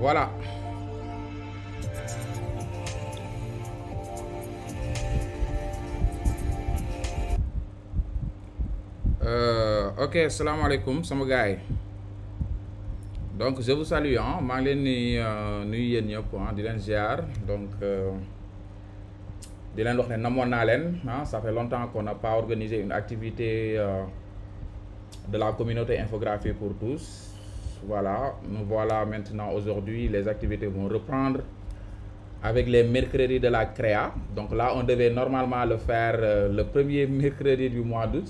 Voilà. Ok, salaamaaleykum sama gars yi. Donc je vous salue maa ngi leen di nuyu yéen ñëpp di leen ziar donc di leen wax ne namoon naa leen ça fait longtemps qu'on n'a pas organisé une activité de la communauté infographie pour tous. Voilà, nous voilà maintenant aujourd'hui, les activités vont reprendre avec les mercredis de la créa. Donc là on devait normalement le faire le premier mercredi du mois d'août.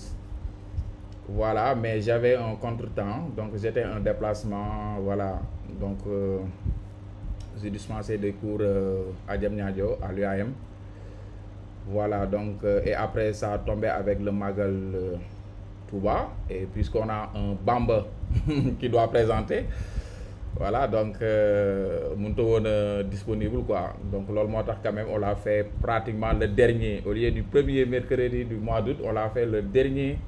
Voilà, mais j'avais un contretemps, donc j'étais en déplacement, voilà, donc j'ai dispensé des cours à Diamniadio, à l'UAM. Voilà, donc, et après ça a tombé avec le Magal Touba, et puisqu'on a un Bamba qui doit présenter, voilà, donc, disponible, quoi. Donc, quand même, on l'a fait pratiquement le dernier, au lieu du premier mercredi du mois d'août, on l'a fait le dernier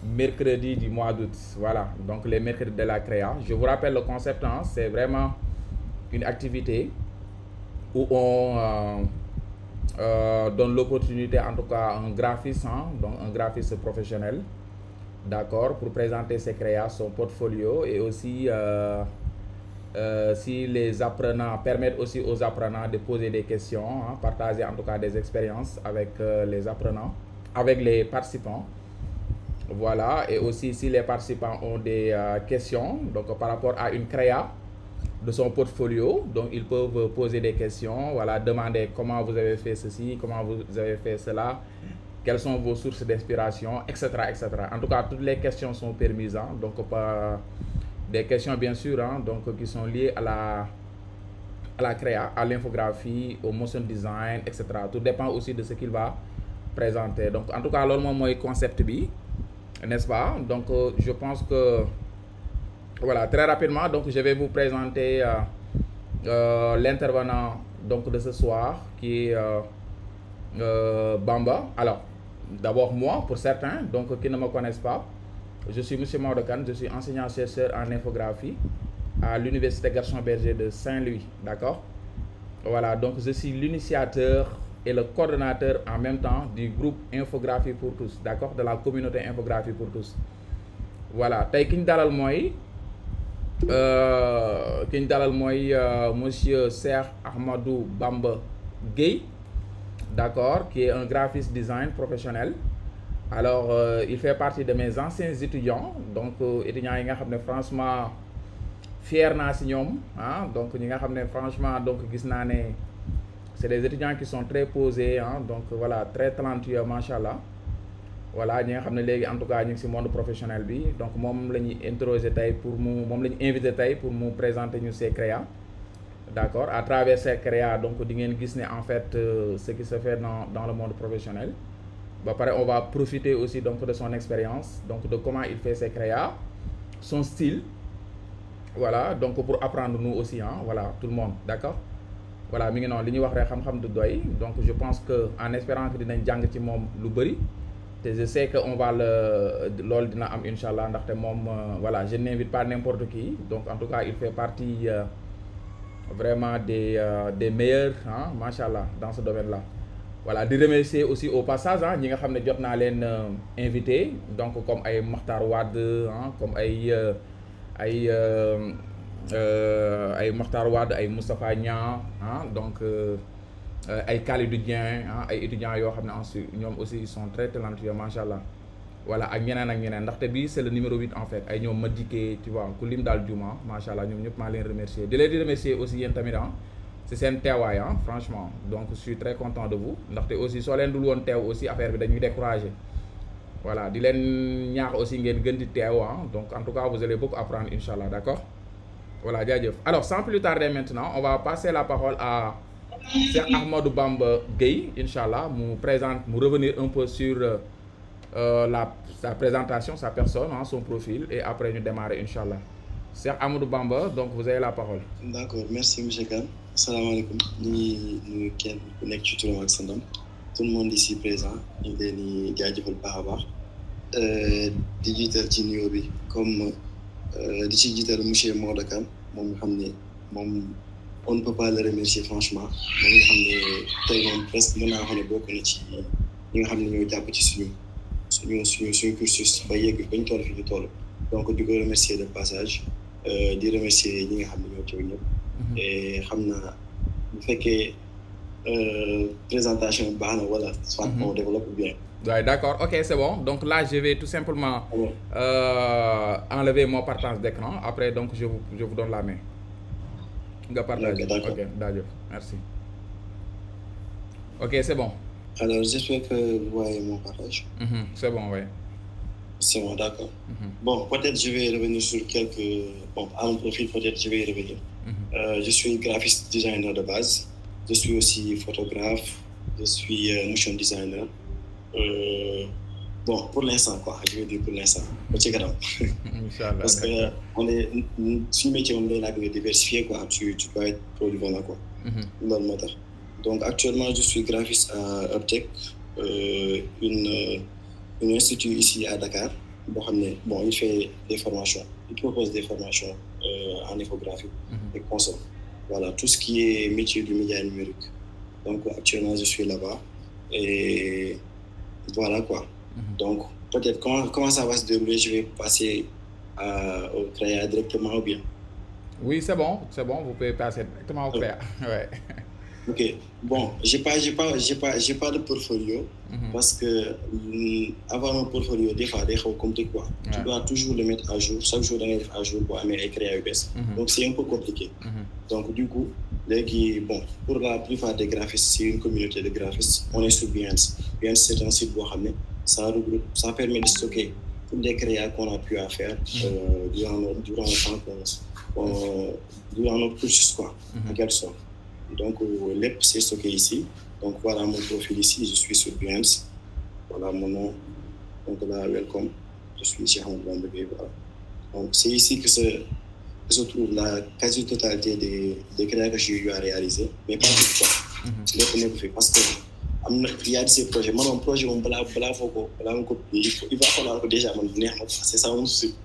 mercredi du mois d'août. Voilà, donc les mercredis de la créa. Je vous rappelle le concept, c'est vraiment une activité où on donne l'opportunité, en tout cas un graphiste, donc un graphiste professionnel, d'accord, pour présenter ses créas, son portfolio, et aussi si les apprenants permettent aussi aux apprenants de poser des questions, partager en tout cas des expériences avec les apprenants, avec les participants. Voilà, et aussi si les participants ont des questions donc par rapport à une créa de son portfolio, donc ils peuvent poser des questions, voilà, demander comment vous avez fait ceci, comment vous avez fait cela, quelles sont vos sources d'inspiration, etc., etc. En tout cas, toutes les questions sont permises, donc pas des questions bien sûr, donc qui sont liées à la créa, à l'infographie, au motion design, etc. Tout dépend aussi de ce qu'il va présenter. Donc en tout cas, loolu moom mooy concept bi, n'est-ce pas? Donc je pense que voilà, très rapidement, donc je vais vous présenter l'intervenant donc de ce soir qui est Bamba. Alors d'abord moi, pour certains donc qui ne me connaissent pas, je suis Monsieur Maodo Kane, je suis enseignant-chercheur en infographie à l'université Gaston Berger de Saint-Louis, d'accord? Voilà, donc je suis l'initiateur et le coordonnateur en même temps du groupe Infographie pour tous, d'accord, de la communauté Infographie pour tous. Voilà, tey ki ñu dalal mooy monsieur Cheikh Ahmadou Bamba Gueye, d'accord, qui est un graphiste design professionnel. Alors il fait partie de mes anciens étudiants, donc étudiants yi nga xam ne franchement fier naa si ñoom, donc ñi nga xam ne franchement donc gis naa ne c'est des étudiants qui sont très posés, donc voilà, très talentueux, machallah. Voilà, ñi nga xam ne léegi en tout cas ñu ngi si monde professionnel bi, donc moom la ñuy interroger tey pour moom la ñu invité tey pour mu présenter ñu ses créas, d'accord, à travers ces créas donc di ngeen gis ne en fait ce qui se fait dans le monde professionnel. Ba pare on va profiter aussi donc de son expérience, donc de comment il fait ses créas, son style, voilà, donc pour apprendre nous aussi, voilà, tout le monde, d'accord. Voilà, mi ngi noonu li ñuy wax rek xam-xam du doy, donc je pense que en espérant que dinañ jàng ci moom lu bëri, te je sais que on va loolu dina am inchallah, ndaxte moom voilà, je n'invite pas n'importe qui, donc en tout cas il fait partie vraiment des meilleurs, machallah, dans ce domaine-là. Voilà, di remercier aussi au passage ñi nga xam ne jot naa leen invité, donc comme ay Makhtar Wade, comme ay Makhtar Wade, ay Moustapha Niang, donc ay Khalidou Dieng, ay étudiants yoo xam ne ensuite ñoom aussi ils sont très talentueux, machallah. Voilà, ak ñeneen ndaxte bii c'est le numéro 8 en fait, ay ñoom ma dikkee, tu vois, ku lim daal juma, machallah, ñoom ñëpp maa leen remercier. Di leen di remercier aussi yéen tamit c'est seen teewaay, franchement, donc je suis très content de vous, ndaxte aussi soo leen dul woon teew aussi affaire bi dañuy décourager. Voilà, di leen ñaax aussi ngeen gën di teew, donc en tout cas vous allez beaucoup apprendre, inchallah, d'accord. Voilà, jaajëf. Alors sans plus tarder maintenant, on va passer la parole à Cheikh Ahmadou Bamba Gueye, inchallah, mu revenir un peu sur sa présentation, sa personne, son profil, et après nous démarrer, inchallah. Cheikh Ahmadou Bamba, donc vous avez la parole. D'accord, merci monsieur Kane. Salam alaikum. Nous kenn ku nekk ci turam ak santam. Tout le monde ici présent, ñu ngi leen di jaajëfal baax a baax. Di jiital ci nuyoo bi comme di ci jiital monsieur Maodo Kane, moom nga xam ne on ne peut pas le remercier franchement ba nga xam ne tey moom presque mën naa wax ne bokk na ci ñi nga xam ne ñoo jàpp ci suñu cursus ba yegg bañ toll fi ñu toll donc di ko remercier de passage di remercier ñi nga xam ne ñoo teew ñëpp et xam naa bu fekkee présentation baax na wala soit on développe bien. Ouais, d'accord, ok, c'est bon. Donc là, je vais tout simplement enlever mon partage d'écran. Après, donc, je vous donne la main. Okay, d'accord. Ok, d'accord. Merci. Ok, c'est bon. Alors, j'espère que vous voyez mon partage. C'est bon, oui. C'est bon, d'accord. Bon, peut-être je vais revenir sur quelques... Bon, à mon profil, peut-être je vais y revenir. Je suis graphiste designer de base. Je suis aussi photographe. Je suis motion designer. Bon, pour l'instant, quoi. Je vais dire pour l'instant. Parce que si le métier est diversifié, quoi, tu peux être polyvalent, quoi. Dans le moteur. Donc, actuellement, je suis graphiste à Uptech, une institut ici à Dakar. Bon, il fait des formations. Il propose des formations en infographie et console. Voilà, tout ce qui est métier du média numérique. Donc, actuellement, je suis là-bas. Et voilà, quoi. Donc, peut-être comment ça va se dérouler, je vais passer au créa directement ou bien. Oui, c'est bon, vous pouvez passer directement au créa. Ouais. Ok, bon, j'ai pas de portfolio parce que avoir un portfolio, des fois, c'est compliqué, quoi. Tu dois toujours le mettre à jour, chaque jour, à jour pour amener créa UBS. Donc, c'est un peu compliqué. Donc, du coup, bon, pour la plupart des graphistes, c'est une communauté de graphistes, on est sur Behance. Behance, c'est un site où ça permet de stocker toutes les créas qu'on a pu faire durant le temps durant notre cursus, quoi, en quelque sorte. Donc, l'EP, c'est stocké ici. Donc, voilà mon profil ici. Je suis sur Behance. Voilà mon nom. Donc, là, welcome. Je suis Cheikh Ahmadou Bamba. Voilà. Donc, c'est ici que se trouve la quasi-totalité des créas que j'ai eu à réaliser. Mais pas tout, quoi. Parce que il y a ces projets. Moi, mon projet, il va falloir que déjà, c'est ça, on suit.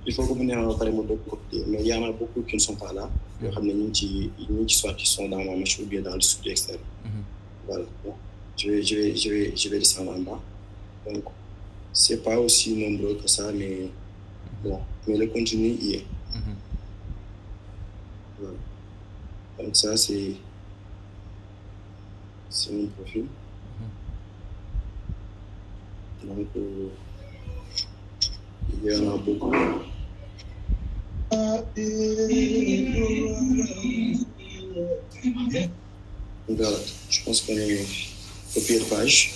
Il faut que vous ayez mais il y en a beaucoup qui ne sont pas là. Soit qui sont dans ma machine ou bien dans le studio externe. Voilà. Bon. Je vais descendre en bas. Donc, c'est pas aussi nombreux que ça, mais bon. Mais le contenu y est. Voilà. Donc, ça, c'est mon profil. Donc, il y en a beaucoup. Voilà, je pense qu'on est au pied de page.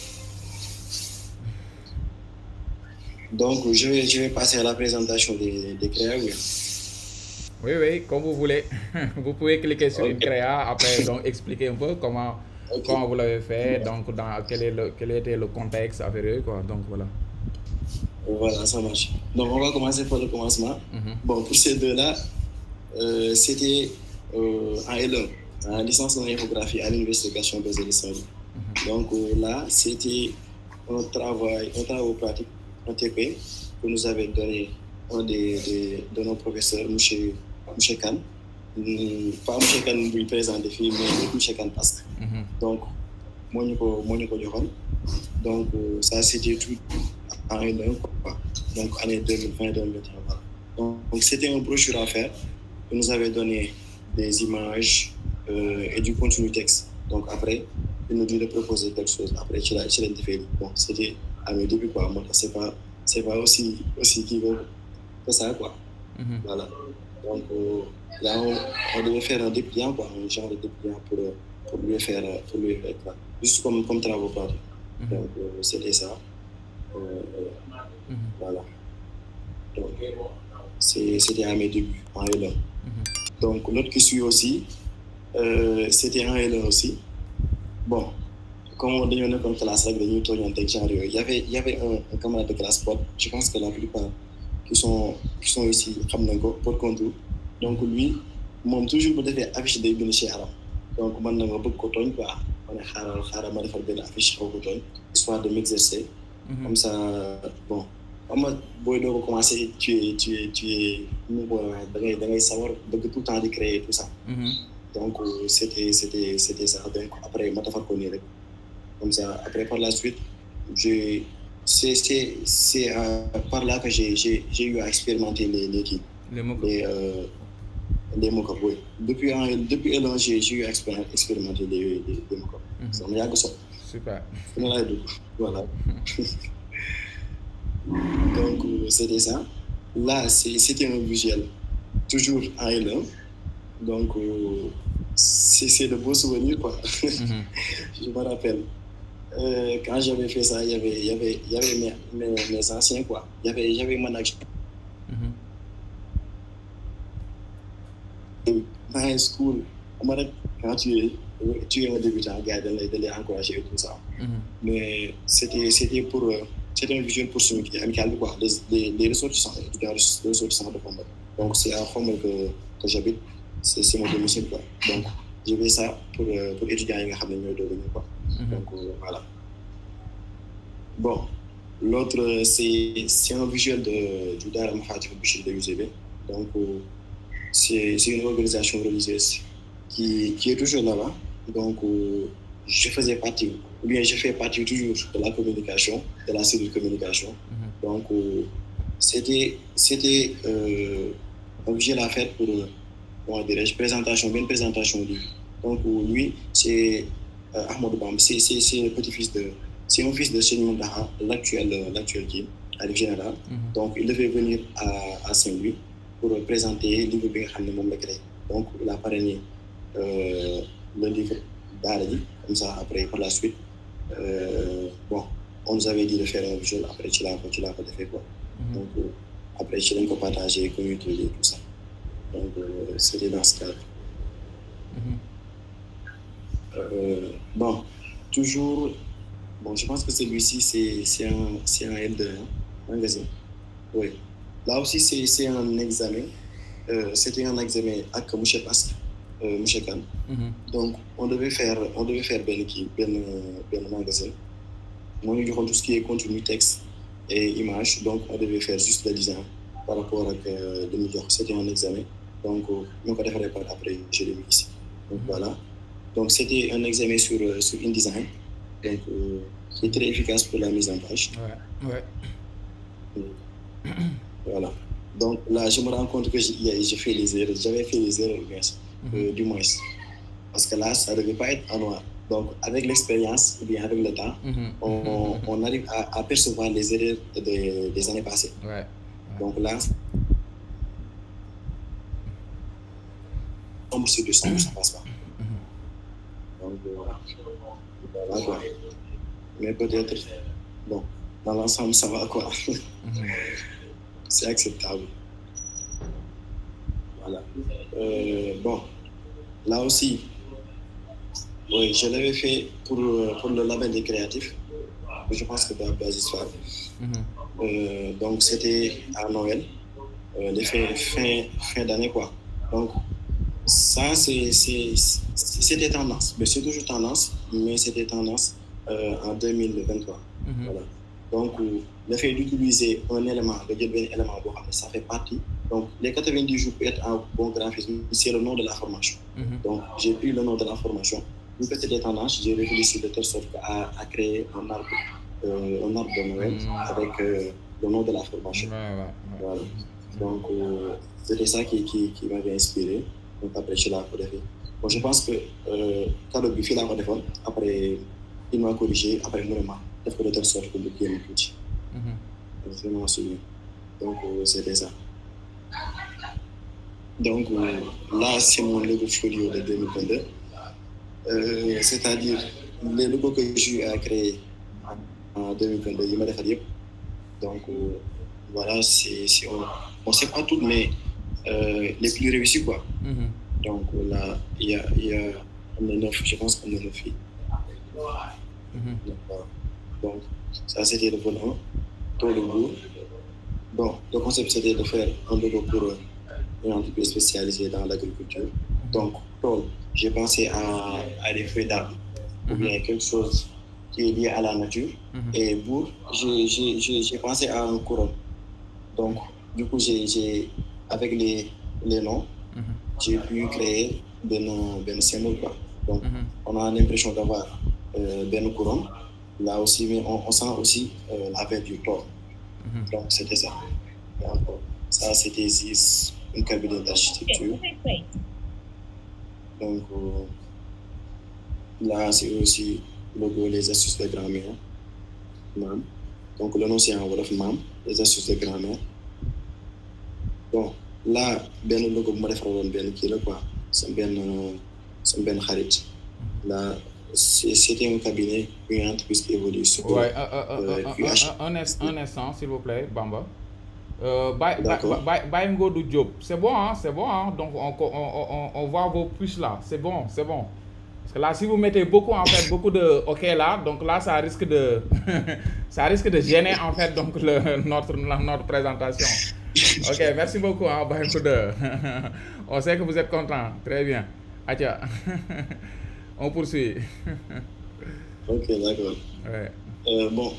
Donc, je vais passer à la présentation des créas. Oui, comme vous voulez. Vous pouvez cliquer sur une créa, après donc expliquer un peu comment vous l'avez fait, donc quel était le contexte affaireux, quoi. Donc voilà. Voilà, ça marche. Donc, on va commencer par le commencement. Bon, pour ces deux-là, c'était en L1, en licence en infographie à l'Université Gaston Berger de Saint-Louis. Donc là, c'était un travail pratique, un TP, que nous avait donné un de nos professeurs, M. Khan. Pas M. Khan, lui présent des filles, mais M. Khan Pasque. Donc, moi, donc, ça, c'était tout en L1, quoi. Donc, année 2020-2021. Voilà. Donc, c'était une brochure à faire. Il nous avait donné des images et du contenu texte. Donc, après, il nous dit de proposer quelque chose. Après, tu l'as fait. Bon, c'était à mes débuts, quoi. Moi, c'est pas aussi qui veut que ça, quoi. Voilà. Donc, là, on devait faire un dépliant, quoi. Un genre de dépliant pour lui faire quoi. Juste comme travaux pratiques. Donc, c'était ça. Voilà. Donc, c'était à mes débuts, en L1. Donc, l'autre qui suit aussi, c'était en L1 aussi. Bon, comme on est comme classe, il y avait un camarade de classe, je pense que la plupart qui sont ici, pour contour. Donc, lui, moi, toujours, je devais afficher des bénéficiaires arabes. Donc, je suis beaucoup de quoi. On est affiche histoire de m'exercer. Comme ça, bon, moi, je vais commencer, tu es nous da ngay savoir bëgg tout le temps de créer tout ça. Donc c'était ça. Donc après ma defar ko nii rek comme ça après par la suite c'est par là que j'ai eu à expérimenter les mock-up, oui. Depuis L1 j'ai eu à expérimenter les mock-up. Ça m'a yàgg solo. Super. Voilà. Donc c'était ça. Là c'était un visuel toujours en L1. Donc c'est de beaux souvenirs quoi. Je me rappelle quand j'avais fait ça, il y avait mes anciens quoi. J'avais mon action. Dans high school, quand tu es un débutant, gars, de les encourager et tout ça. Mais c'était un visuel pour ceux qui amical quoi, les ressortissants, les ressortissants de Khombole. Donc c'est à Khombole que j'habite, c'est mon domicile quoi. Donc j'ai fait ça pour étudiants qui ont devenir quoi. Donc voilà. Bon, l'autre c'est un visuel du Daara Mafaatihul Bichri de UGB. Donc c'est une organisation religieuse qui est toujours là-bas. Donc je fais partie toujours de la communication, de la cellule de communication. Donc c'était un visuel à faire pour comment dirais-je, une présentation lui. Donc lui c'est Ahmadou Bamba, c'est le petit-fils c'est un fils de Serigne Mountakha, l'actuel qui arrive général. Donc il devait venir à Saint-Louis pour présenter le livre bi nga xam ne moom la créé. Donc il a parrainé le livre Daara J, comme ça après par la suite bon on nous avait dit de faire un visuel, après tu l'as fait quoi. Donc après tu l'as partagé, communiqué et tout ça. Donc c'était dans ce cadre. Bon toujours bon, je pense que celui-ci c'est un L2 magazine. Oui. Là aussi c'est un examen. C'était un examen avec Mouché Pasque, Mouché Kane. Donc on devait faire ben magazine. On nous dit tout ce qui est contenu texte et image. Donc on devait faire juste le design par rapport à le milieu. C'était un examen. Donc nous on devait faire après je l'ai mis ici. Donc voilà. Donc c'était un examen sur InDesign. Donc c'est très efficace pour la mise en page. Ouais. Voilà. Donc là, je me rends compte que j'ai fait les erreurs. J'avais fait les erreurs du moins. Parce que là, ça ne devait pas être en noir. Donc avec l'expérience ou bien avec le temps, on arrive à percevoir les erreurs des années passées. Ouais. Donc là, sombre sur ça ne passe pas. Donc voilà quoi. Mais peut-être, bon, dans l'ensemble, ça va quoi. C'est acceptable. Voilà. Bon, là aussi, oui, je l'avais fait pour le label des créatifs. Je pense que dans Basis Fab. Donc c'était à Noël, les fin d'année quoi. Donc ça c'était tendance, mais c'est toujours tendance, mais c'était tendance en 2023. Voilà. Donc le fait d'utiliser un élément, ça fait partie. Donc les 90 jours pour être un bon graphisme, c'est le nom de la formation. Donc j'ai pris le nom de la formation. Vu que c'était tendance, j'ai réfléchi de telle sorte à créer un arbre de Noël avec le nom de la formation. Voilà. Donc c'était ça qui m'avait inspiré. Donc après je l'ai fait. Bon, je pense que cadeau bi fii laa ko defoon, après il m'a corrigé, après vraiment def ko de telle sorte que mu génn tuuti. Vraiment souvenir. Donc c'était ça. Donc là c'est mon logo folio de 2022. C'est-à-dire les logos que j'ai eu à créer en 2022, il m'a fait. Donc voilà, on sait pas tout, mais les plus réussis quoi. Donc là, il y a on est 9, je pense qu'on est 9 filles. Donc ça c'était le vol 1, pour le goût. Bon, le concept c'était de faire un logo pour une entreprise spécialisée dans l'agriculture. Donc j'ai pensé à des feuilles d'arbre ou bien quelque chose qui est lié à la nature. Et pour j'ai pensé à un couronne. Donc du coup j'ai avec les noms, j'ai pu créer ben symbole, quoi. Donc, on a l'impression d'avoir ben couronne. Là aussi, mais on sent aussi la veine du corps. Donc, c'était ça. Donc, ça, c'était une cabinet d'architecture. Donc, là, c'est aussi le logo Les astuces de grand-mère. Mam. Donc, le nom, c'est en Wolof Mam, Les astuces de grand-mère. Bon, là, ben le logo, moi, ben qui là, quoi. C'est ben Harit. Là, c'était un cabinet, une entreprise qui évolue sur ouais, un instant, s'il vous plaît, Bamba. Baïmgo du Job. C'est bon, hein, c'est bon. Hein? Donc, on voit vos puces là. C'est bon, c'est bon. Parce que là, si vous mettez beaucoup, en fait, beaucoup de OK là, donc là, ça risque de, ça risque de gêner, en fait, donc, notre présentation. OK, merci beaucoup, hein, Baïmgo. On sait que vous êtes content. Très bien. Atia. On poursuit. Ok, d'accord. Ouais. Bon,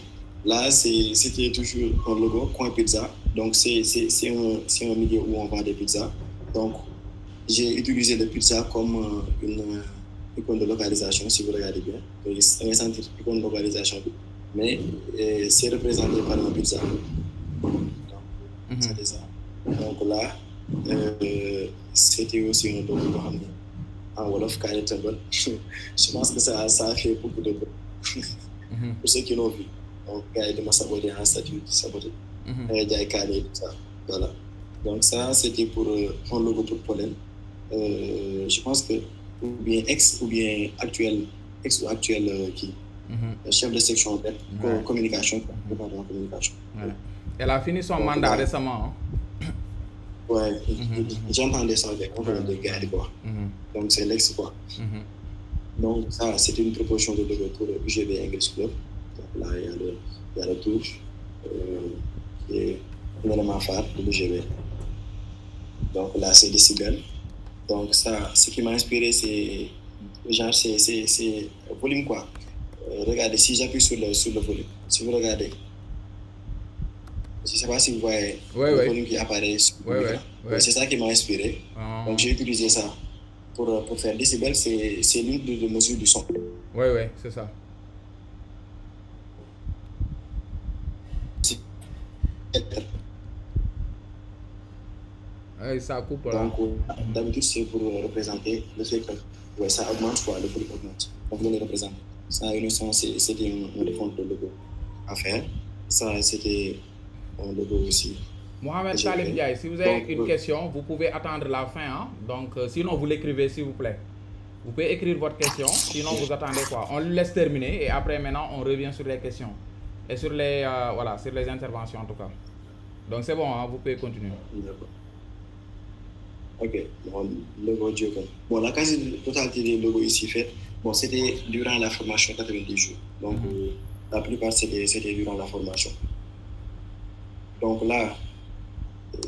là, c'était toujours un logo, Coin Pizza. Donc, c'est un milieu où on vend des pizzas. Donc, j'ai utilisé le pizza comme une icône de localisation, si vous regardez bien. C'est un icône de localisation, mais c'est représenté par un pizza. Donc, c'était ça. Donc là, c'était aussi un logo en Wolof Carré Table. Je pense que ça a fait beaucoup de bruit. Pour ceux qui l'ont vu. Donc, il m'a saboté en statut, saboté. Carré, tout ça. Voilà. Donc, ça, c'était pour un logo pour Pollen. Je pense que, ou bien ex ou actuel qui chef de section communication, département communication. Ouais. Elle a fini son mandat récemment. Hein? Ouais, j'entendais ça avec de gars, quoi. Donc, c'est l'ex, quoi. Donc, ça, c'était une proposition de logo pour le UGB English Club. Donc, là, il y a le tour qui est un élément phare de l'UGB. Donc, là, c'est décibel. Donc, ça, ce qui m'a inspiré, c'est genre, c'est volume, quoi. Regardez, si j'appuie sur le volume, si vous regardez, je ne sais pas si vous voyez le volume qui apparaît sur le l'écran. C'est ça qui m'a inspiré. Donc, j'ai utilisé ça pour faire décibel, c'est l'une de mesures du son. Oui, c'est ça. Et ça coupe là. Donc, d'habitude, c'est pour représenter le fait que ça augmente, quoi, le volume augmente. Donc, vous le représentez. Ça a une son, c'était un défense de logo à faire. Ça, c'était un logo aussi. Mohamed Salim Diaye, si vous avez une question, vous pouvez attendre la fin. Hein? Donc, sinon, vous l'écrivez, s'il vous plaît. Vous pouvez écrire votre question, sinon vous attendez quoi. On le laisse terminer et après, maintenant, on revient sur les questions. Et sur les, voilà, sur les interventions, en tout cas. Donc, c'est bon, hein? Vous pouvez continuer. D'accord. Ok, bon, logo Joker. Bon, la quasi-totalité des logos ici faits, bon, c'était durant la formation 90 jours. Donc, la plupart, c'était durant la formation. Donc là,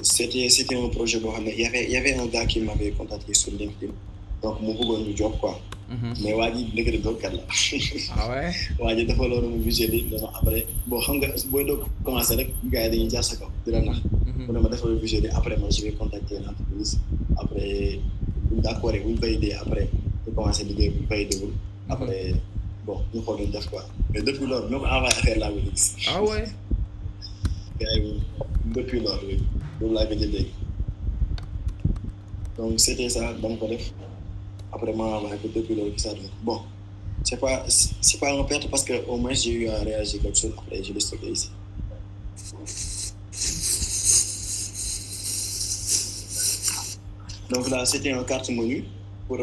c'était un projet, bon, il y avait un gars qui m'avait contacté sur LinkedIn. Donc, mon boulot du job, quoi. Mais Wadi, il est de là. Ah ouais? Wadi, il faut le visualiser après. Bon, quand je commence avec le gars, il y a ça, de la nappe. Je vais visualiser après, moi, je vais contacter l'entreprise. Après, d'accord, vous me payez après. Je commence à dire, vous me payez. Après, bon, nous allons faire quoi. Mais depuis lors, même avant de faire la police. Ah ouais? Depuis lors, oui. Vous l'avez dit. Donc, c'était ça, donc, après moi, depuis lors, ça. Bon, c'est pas un perte parce qu'au moins, j'ai eu à réagir quelque chose. Après, je l'ai stocké ici. Donc là, c'était un carte menu pour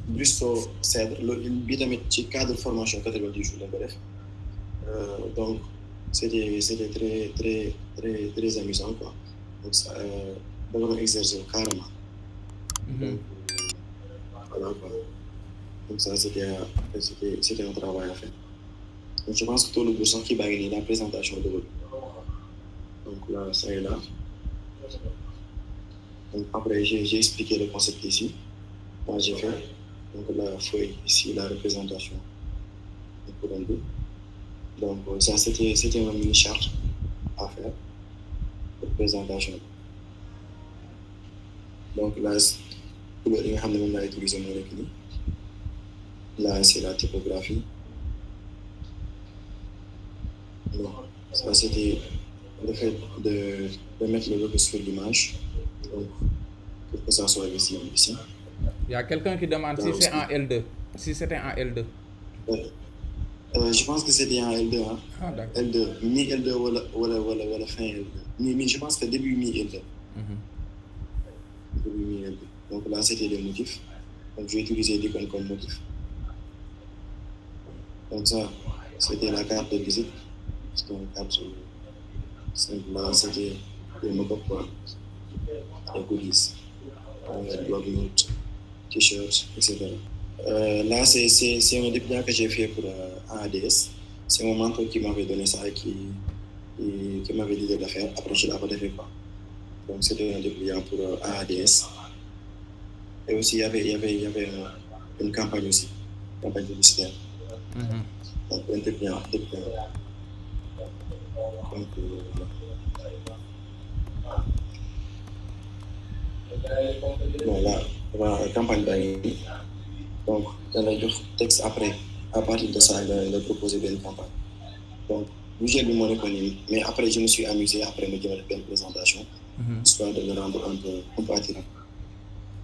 Bristol Cèdre, le cadre de formation 90 jours. Donc, c'était très amusant, quoi. Donc, ça, d'abord, on exerce carrément. Donc, voilà, quoi. Donc, ça, c'était un travail à faire. Donc, je pense que tout le bourgeois qui va gagner la présentation de l'autre. Donc, là, ça est là. Donc, après, j'ai expliqué le concept ici. Moi, j'ai fait. Donc, la feuille ici, la représentation. Donc, ça, c'était une mini charte à faire. De présentation. Donc là, couleur yi nga xam ne moom laa utiliser moo nekk nii. Là, c'est la typographie. Bon, ça c'était le fait de mettre le logo sur l'image. Donc, pour que ça soit visible ici. Il y a quelqu'un qui demande si c'est en L2. Si c'était en L2. Je pense que c'était en L2. Hein. Ah, d'accord. L2. Mi-L2 ou fin L2. Je pense que début mi-L2. Début mi-L2. Donc là, c'était les motifs. Donc, j'ai utilisé l'icône comme motif. Donc ça, c'était la carte de visite. C'était une carte simple. Là, c'était les mock-up, quoi. Les goodies. Bloc-notes, t-shirts, etc. Là, c'est un dépliant que j'ai fait pour AADS. C'est mon mentor qui m'avait donné ça et qui m'avait dit de le faire. Après, je ne l'avais pas fait. Donc, c'était un dépliant pour AADS. Et aussi, il y avait une campagne aussi, une campagne publicitaire. Donc, un dépliant. Donc, bon, là, la campagne d'année. Donc, dans le texte après, à partir de ça, il a proposé une campagne. Donc, j'ai lu mon économie, mais après, je me suis amusé, après, me dire une présentation, histoire de le rendre un peu attirant.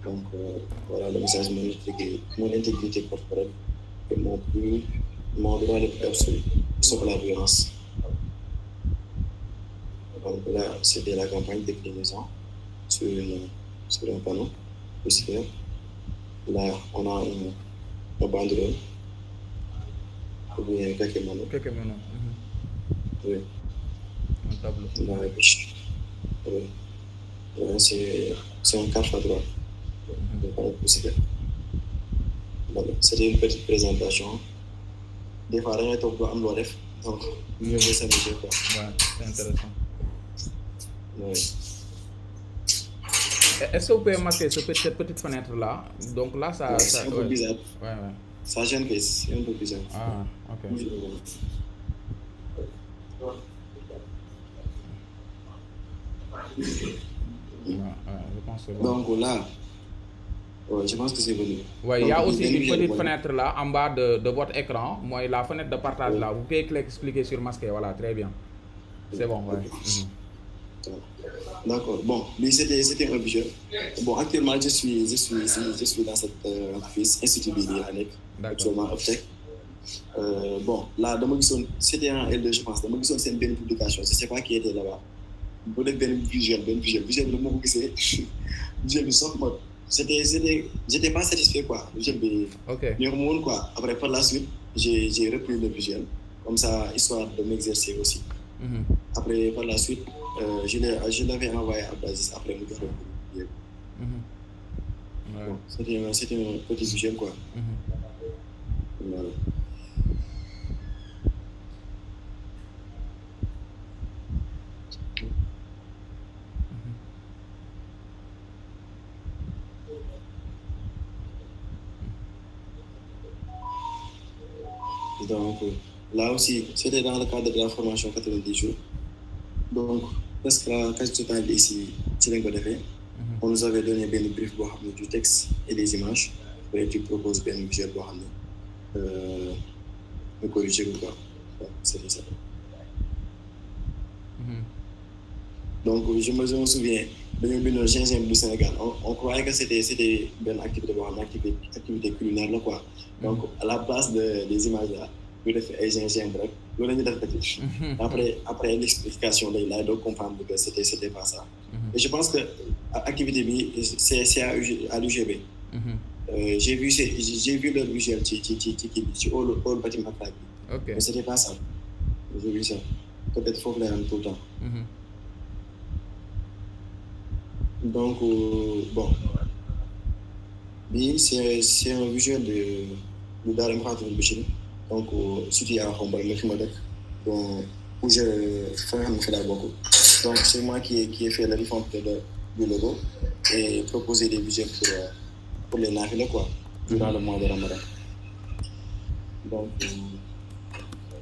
Donc, voilà le message, mon intégrité corporelle et mon droit de plus absolu sur la violence. Donc là, c'était la campagne de déclinaison sur un panneau publicitaire. Là, on a une banderole ou bien quelques manos. Oui. Un tableau. Dans la gauche. Oui. Là, c'est un carte à droite. Le panneau publicitaire. Voilà. C'était une petite présentation. Des fois, rien n'est au bout, donc, mieux vaut s'amuser, quoi. Ouais, c'est intéressant. Oui. Est-ce que vous pouvez marquer cette petite fenêtre-là? Donc là, ça... Ouais, c'est un peu bizarre. Ouais. Ça gêne, c'est un peu bizarre. Ah, ok. Je pense que c'est bon. Donc là, ouais, je pense que c'est venu. Ouais, il y a aussi une petite fenêtre là, en bas de votre écran. Moi, la fenêtre de partage là. Vous pouvez cliquer sur masquer. Voilà, très bien. C'est bon, ouais. D'accord. Bon, mais c'était un visuel. Bon, actuellement, je suis dans cette entreprise, Institut Bidi Anek, actuellement Optech. Bon, là, c'était en L2, je pense. C'est une belle publication. Je ne sais pas qui était là-bas. Vous avez un visuel, visuel, le mot que c'est. Visuel, j'étais pas satisfait, quoi. Visuel, ok. Quoi. Après, par la suite, j'ai repris le visuel, comme ça, histoire de m'exercer aussi. Après, par la suite, je l'avais envoyé à Basis après le gars. Bon, c'était un petit visuel, quoi. Voilà. Donc, là aussi, c'était dans le cadre de la formation 90 jours. Donc, presque la quasi-totalité ici, on nous avait donné un brief du texte et des images. Et tu proposes un visuel pour me corriger ou pas. C'était ça. Donc, je me souviens, le gingembre du Sénégal, on croyait que c'était une activité culinaire, là, quoi. Donc, à la place des images là, vous avez fait un gingembre, vous avez fait après l'explication, là, donc comprendre que c'était pas ça. Et je pense que l'activité, c'est à l'UGB. J'ai vu le visuel qui au bâtiment. Mais c'était pas ça. J'ai vu ça. Peut-être faut faire tout le temps. Donc, bon. C'est un visuel de Darem Khatou Bichini. Donc, situé à Khombol, où je fais beaucoup. Donc, c'est moi qui ai fait la refonte du logo et proposé des visuels pour les navires, quoi, durant le mois de Ramadan. Donc,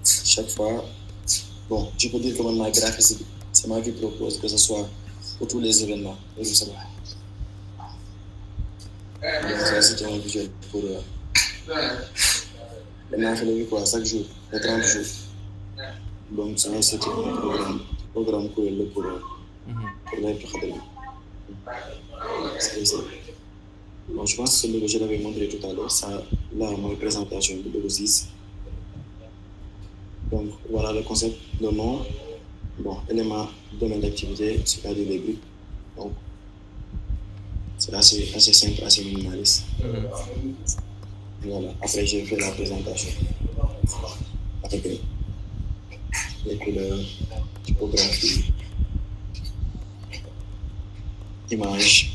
chaque fois, bon, je peux dire que mon graphiste, c'est moi qui propose que ce soit pour tous les événements. Donc ça, c'était un visuel pour quoi, chaque jour, les 30 jours. Donc ça, c'était un programme pour les bon, je pense que ce que je l'avais montré tout à l'heure, ça, là, ma présentation de logo 6. Donc, voilà le concept, le nom, bon, élément, domaine d'activité, c'est-à-dire les briques. Donc, c'est assez simple, assez minimaliste. Voilà, après, j'ai fait la présentation avec les couleurs, typographie, images.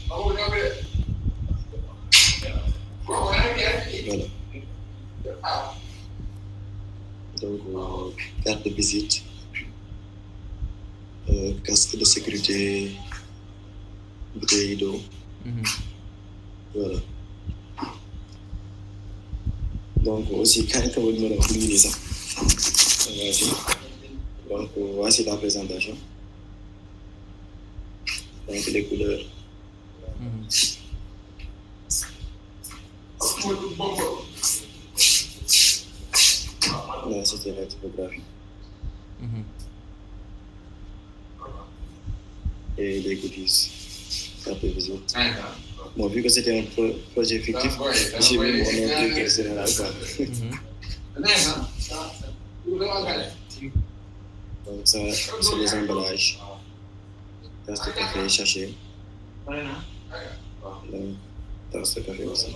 Voilà. Donc, carte de visite, casque de sécurité, bouteille d'eau. Voilà. Donc, aussi, quand on me l'a ça. Donc, voici la présentation. Donc, les couleurs. Là, c'était la typographie. Et les goodies, carte de visite. Bon, vu que c'était un projet fictif, j'ai mis mon nom de général. Donc, ça, c'est les emballages. Tasse de café, sachet. Donc, tasse de café aussi.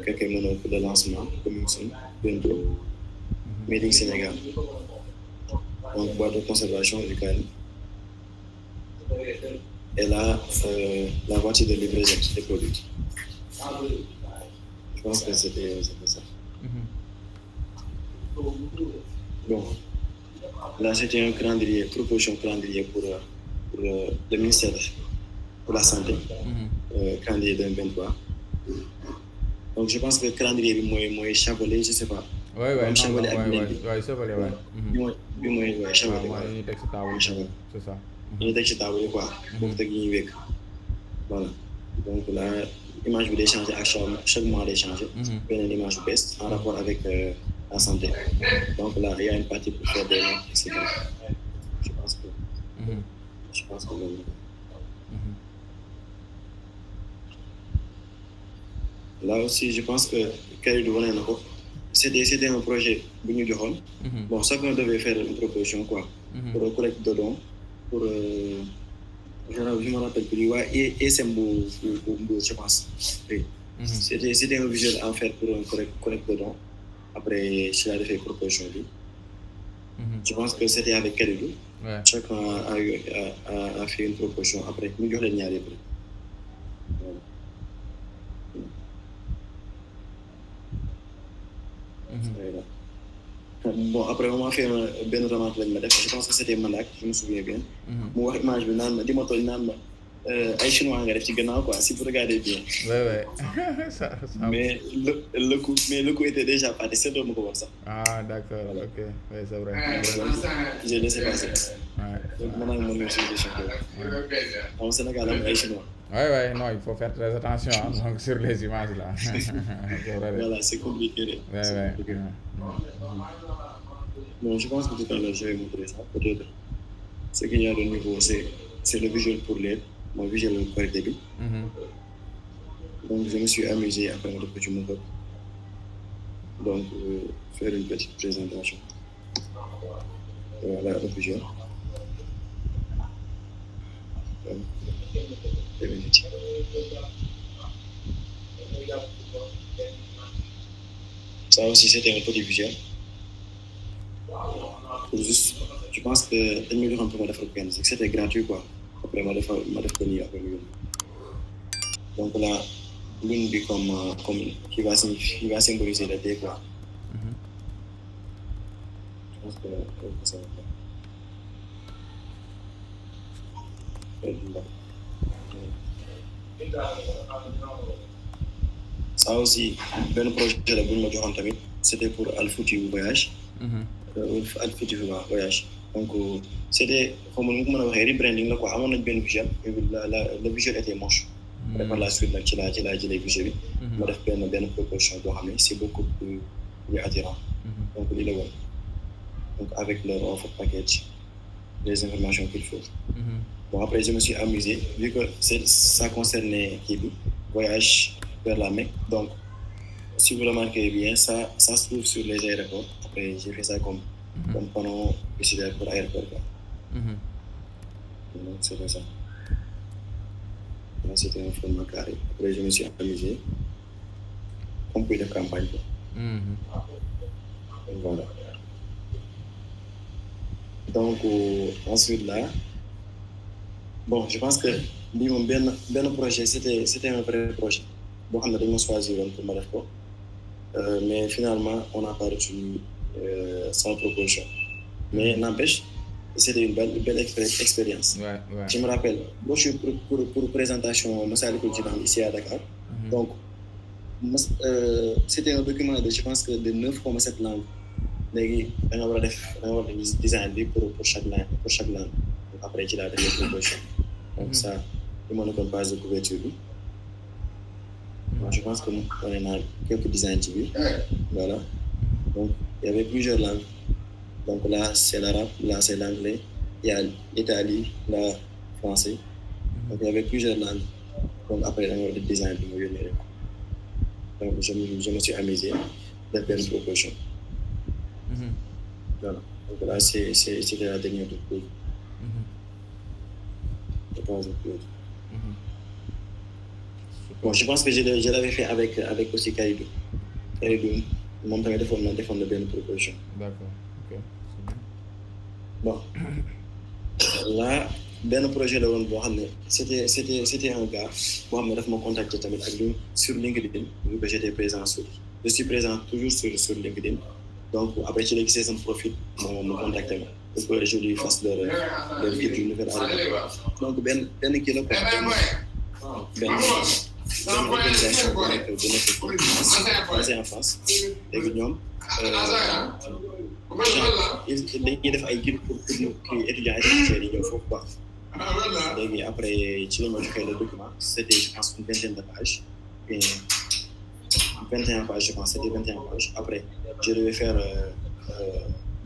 Quelques monoples de lancement, comme ici, bientôt. Made in Sénégal. Donc, boîte de conservation du canne. Et là, la voiture de livraison des produits. Je pense que c'était ça. Bon, là, c'était un calendrier, proposition calendrier pour le ministère pour la santé, calendrier 2023. Donc, je pense que le calendrier, moi, Chabolé, je ne sais pas. Oui, Chabolé, Chabolé, c'est ça. ñu teg ci table yi quoi. boobu teg yi ñuy wékk. Voilà donc là image bi day changer ak chaque mois day changer. beneen image bu bees en rapport avec la santé. Donc là il y a une partie pour faire des notes etc. je pense que loolu. Là aussi je pense que Kalidou wane na ko. C'était un projet bu ñu joxoon. Bon chacun devait faire une proposition quoi. Pour collecte de dons. Pour je me rappelle plus ESM je pense. Oui. C'était un visuel en fait pour un collecte de dons. Après je l'ai fait proposition bi. Je pense que c'était avec Kalidou. Chacun a fait une proposition après ñu jox leen ñaar yëpp. Voilà. Bon après on m'a fait benn remarque lañ ma def je pense que c'était Mandak je me souviens bien. mu wax image bi naan ma di ma tooñ naan ma ay chinois nga def ci gannaaw quoi si vous regardez bien. Ouais. ça. Mais le coup était déjà parti c'est doon ma ko wax sax. Ah d'accord voilà. Ok oui c'est vrai. J'ai laissé passer. Donc mën naa mën solution ko. Au Sénégal am ay chinois. Ouais, non, il faut faire très attention donc sur les images là. Voilà, c'est compliqué. Ouais. Bon, je pense que tout à l'heure, je vais montrer ça. Peut-être ce qu'il y a de nouveau, c'est le visuel pour l'aide, mon visuel correct début. Donc, je me suis amusé à prendre le petit mot. Donc, faire une petite présentation. Voilà le visuel. Ça aussi, c'était un petit visuel. Juste, je pense que dañu un peu de fréquence, c'était gratuit quoi. Après, ma def ko nii après ñu. Donc là, lune bi comme qui va symboliser le thé quoi. Je pense que ça va faire. Ça aussi, ben projet la bu ma joxoon tamit, c'était pour Al Fouti voyage. Al Fouti voyage. Donc c'était comme nous mën a waxee rebranding la quoi amoon nañ benn visuel le visuel était moche. Après, par la suite nag ci laa jëlee budget bi. ma def benn proposition boo xam ne c'est beaucoup plus attirant. donc lii la woon donc avec leur offre package les informations qu'il faut. Bon, après je me suis amusé vu que ça concernait kii bi voyage vers la Mecque. Donc si vous remarquez bien ça se trouve sur les aéroports. Après j'ai fait ça comme panneau publicitaire pour aéroport quoi. Donc c'était ça. Là c'était un format carré. Après je me suis amusé comme kuy def campagne quoi. Voilà. Donc ensuite là bon je pense que lii moom benn projet c'était un vrai projet boo xam ne dañ ma choisir woon pour ma def ko mais finalement on n'a pas reçu sans proposition mais n'empêche c'était une belle expérience. Ouais. Je me rappelle moi je suis pour présentation Massalikul Jinaan ici à Dakar. Donc c'était un document de je pense que de 9 ou 7 langues. léegi da nga war a def design bi pour chaque langue après ci laa defee proposition. Donc ça li ma nekkoon base de couverture bi. Je pense que on est dans quelques designs ci biir. Voilà donc il y avait plusieurs langues donc là c'est l'arabe là c'est l'anglais il y a l'Italie là français donc il y avait plusieurs langues donc après da nga war a def design bi ma yónnee rek donc je me suis amusé def benn proposition. Voilà. Donc là, c'était la dernière de Claude. Je pense de Claude. Bon, je pense que je l'avais fait avec aussi Kalidou. Kalidou, moom tamit defoon na benn proposition. D'accord. Ok. Bon. Là, benn projet la woon boo xam ne c'était un gars boo xam ne daf ma contacté tamit ak lui sur LinkedIn vu que j'étais présent je suis présent toujours sur LinkedIn. Donc après ci la gisee sama profil mu contacté ma pour que je lui fasse leur kii du nouvel arrivé donc benn kii la quoi benn organisation bu nekk basée en France léegi ñoom dañuy def ay guide pour kii étudiants étrangers yi ñëw foofu quoi léegi après ci la ma joxee le document c'était je pense une vingtaine de pages et 21 pages je pense c'était 21 pages après je devais faire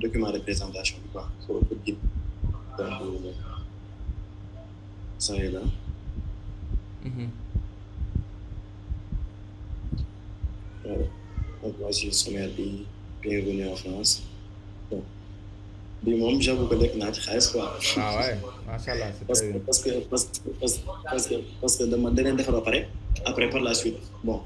document de présentation quoi pour guide donc ça est là. Voilà. Donc voici le sommaire bi bienvenue en France bon bi moom j'avoue que lekk naa ci xaalis quoi. Ah ouais, machallah c'est très bien. parce que dama leen defar ba pare après par la suite bon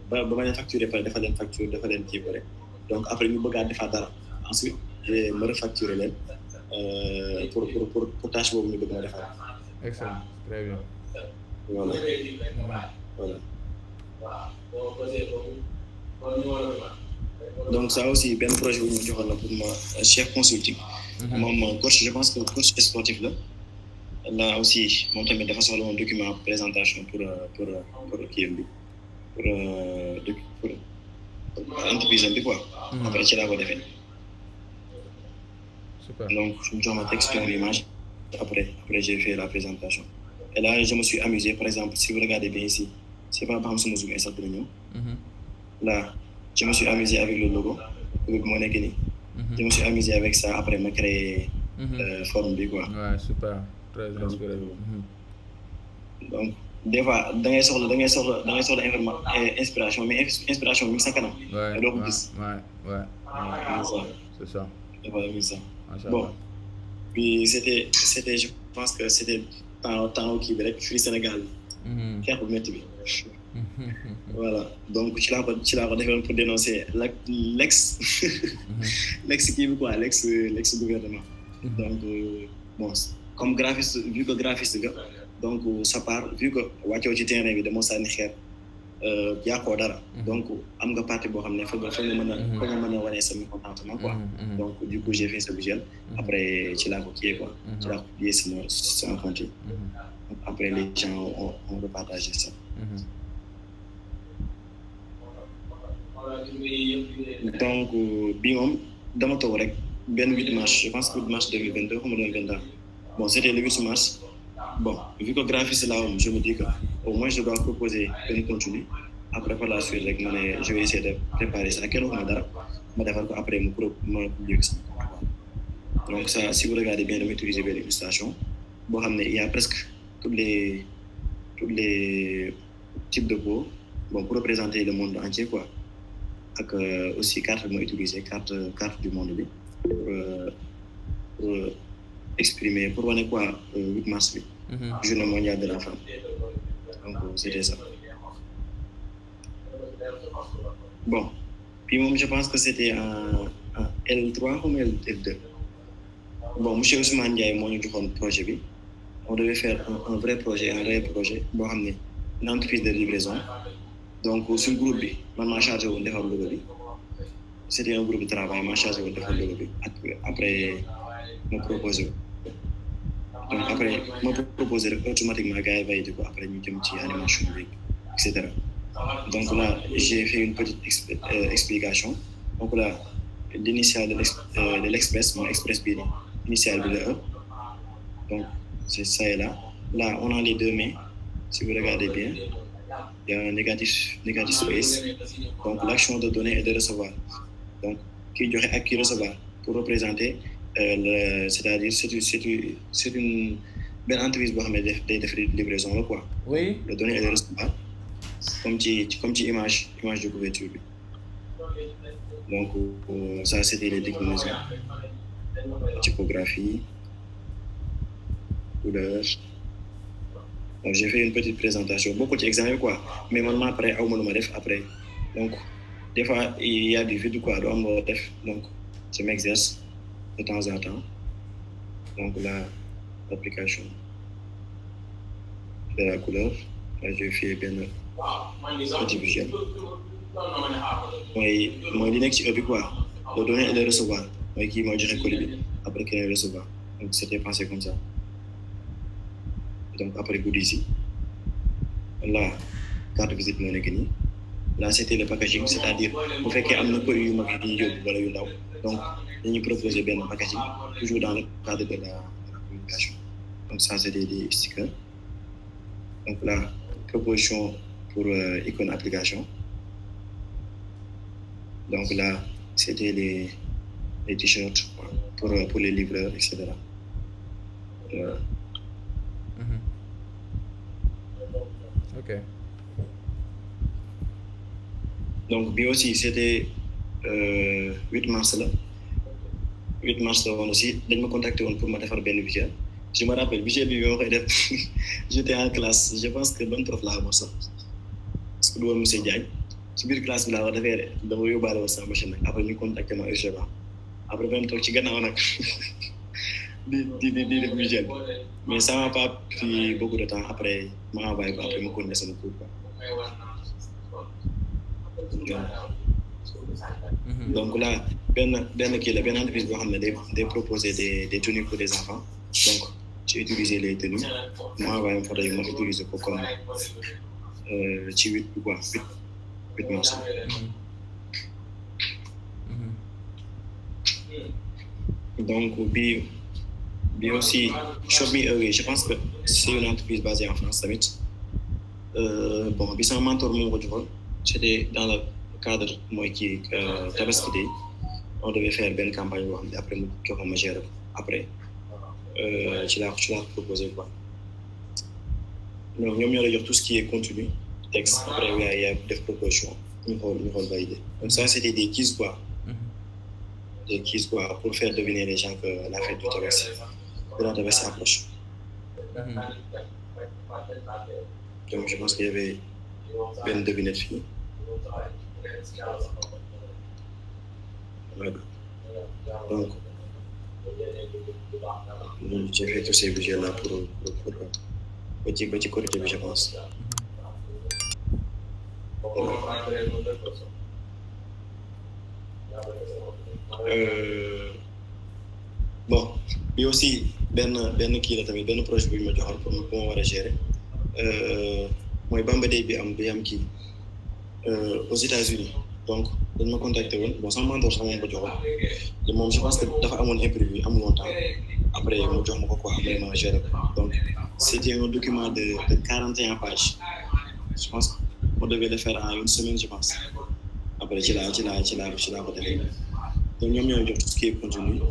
ba ma leen facturer pare dafa leen kii pare donc après ñu bëggaat defaat dara ensuite je me refacturer leen pour tâche boobu ñu bëgg ma defaat. Excellent, très bien. Voilà. Donc ça aussi benn projet bu ñu joxoon la pour ma chef consulting. moom coach je pense que coach sportif la. Là aussi moom tamit dafa soxla woon document présentation pour kii bi pour entreprise bi quoi. Après ci laa ko defee. Super. Donc je me jox ma texte une image après j'ai fait la présentation et là je me suis amusé par exemple si vous regardez bien ici c'est pas xam sama zoom exact ñëw. Là je me suis amusé avec le logo moo nekk nii. Je me suis amusé avec ça après ma créé forme bi quoi. Ouais, super. Très inspiré. Donc des fois da ngay soxla inspiration mais inspiration mi ngi sa kanam. Ouais. doo ko gis. Ouais. C'est ça. Dafa am ça. Bon. Puis c'était je pense que c'était temps kii bi rek fii Sénégal. xeex bu métti bi. Voilà donc ci laa ko defee pour dénoncer l'ex kii bi quoi l'ex gouvernement. Donc bon comme graphiste vu que graphiste ga donc ça part vu que wàccoo ci terrain bi demoo sànni xeer yàqoo dara. Donc am nga partie boo xam ne fa nga mën a wane sa mécontentement quoi. Donc du coup j'ai fait ce visuel. Après ci laa ko kiiyee quoi. ci laa ko publié sama compte. Après les gens ont repartagé ça. Donc bii moom dama toog rek benn 8 mars je pense que 8 mars 2022 xam nga doon 20 ans bon c'était le 8 mars bon vu que graphiste laa woon je me dis que au moins je dois proposer un contenu après par la suite rek ma ne je vais essayer de préparer ça kenn waxuma dara ma defar ko après ma publier sama compte. Donc ça si vous regardez bien dama utiliser benn illustration boo xam ne il y a presque tous les types de peau bon pour représenter le monde entier quoi ak aussi carte bi ma utiliser carte du monde bi pour exprimer pour wane quoi 8 mars bi journée mondiale de la femme donc c'était ça bon puis moom je pense que c'était en L3 ou L2 bon monsieur Ousmane Ndiaye moo ñu joxoon projet bi on devait faire un vrai projet un réel projet boo xam ne une entreprise de livraison donc suñu groupe bi man maa chargé woon defar logo bi c'était un groupe de travail maa chargé woon defar logo bi ak après ma proposé donc après ma proposé rek automatiquement gars yi validé ko après ñu jëm ci animation bi et cetera donc là j'ai fait une petite explication donc là l'initiale de l'express mon express bi initiale bi la E donc c'est ça et là on a les deux mains si vous regardez bien il y a un négatif space donc l'action de donner et de recevoir donc qui joxe ak qui recevoir pour représenter c'est-à-dire c'est une belle entreprise boo xam ne day def livraison la quoi oui le donner et le recevoir comme ci image de couverture bi donc ça c'était les déclinaisons typographie couleur donc j'ai fait une petite présentation beaucoup d'examens quoi mais man après aw ma lu ma def après donc des fois il y a du vide quoi doo am loo def donc je m'exerce de temps en temps donc là l'application de la couleur là j'ai fait benn petit visuel mooy li nekk ci ëpp quoi le donner et le recevoir mooy kii mooy joxe colis bi après keneen recevoir donc c'était pensé comme ça donc après goodies yi là carte visite moo nekk nii là c'était le packaging c'est-à-dire bu fekkee am na colis yu mag yi yóbbu wala yu ndaw donc dañuy proposer benn packaging toujours dans le cadre de la communication donc ça c'était des stickers donc là proposition pour icône application donc là c'était les t-shirts pour les livreurs etc. Ok. Donc bi aussi c'était 8 mars la 8 mars la woon aussi dañ ma contacté woon pour ma defar benn visuel je me rappelle visuel bi ma koy def j'étais en classe je pense que ban prof laa amoon sax parce que du woon monsieur Diagne ci biir classe bi laa wax defee dama yóbbaale woon sama machine nag après ñu contacté ma urgemment après même toog ci gannaaw nag di def visuel mais ça m'a pas pris beaucoup de temps après ma envoyé ko après ma continuer sama cours quoi donc là benn kii la benn entreprise boo xam ne day proposer des tenues pour les enfants donc j'ai utilisé les tenues ma envoyé une photo yi ma utilisé ko comme ci 8 mars. Donc bi aussi Shop Me Away je pense que c'est une entreprise basée en France tamit bon bi sama mentor moo ko joxoon c'était dans le cadre mooy kii Tabaski Day on devait faire benn campagne boo xam ne après mu joxoon ma gérer après ci laa proposé quoi donc ñoom ñoo lay jox tout ce qui est contenu texte après yaa def proposition ñu xool valider donc ça c'était des quiz quoi des quiz quoi pour faire deviner les gens que la fête de la Tabaski approche donc je pense qu'il y avait benn devinette fii voilà donc j'ai fait tous ces visuels là pour ba ci Korité bi je pense bon bi aussi benn kii la tamit benn projet bu ñu ma joxoon pour ma war a gérer mooy Bamba Day bi am kii aux États-Unis donc dañ ma contacté woon bon sama mentor sax moom ko joxoon te moom je pense que dafa amoon imprévu amul woon temps après mu jox ma ko quoi après ma gérer ko donc c'était un document de 41 pages. Je pense qu'on devait le faire en une semaine, je pense. Après, tu l'as fait. Donc, nous avons tout ce qui est contenu.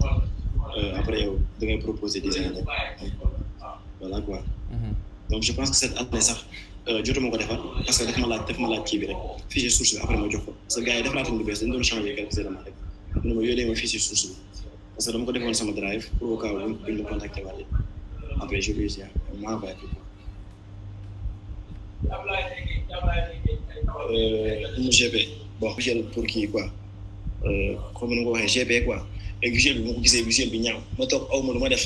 Après, on devait proposer des années. Voilà quoi. Donc, je pense que cette année, ça, je te montre parce que je malade qui est fichier source. Après, moi, je fais. Ce gars, il a fait une baisse, il doit changer quelques éléments. Je vais lui fichier source. Parce que je vais faire mon drive pour au cas où il me contacte. Après, je lui dis, moi, je vais GP bon visuel pour qui quoi comme nous waxee GP quoi et visuel bi ma ko gisee visuel bi ñaaw ma toog aw ma lu ma def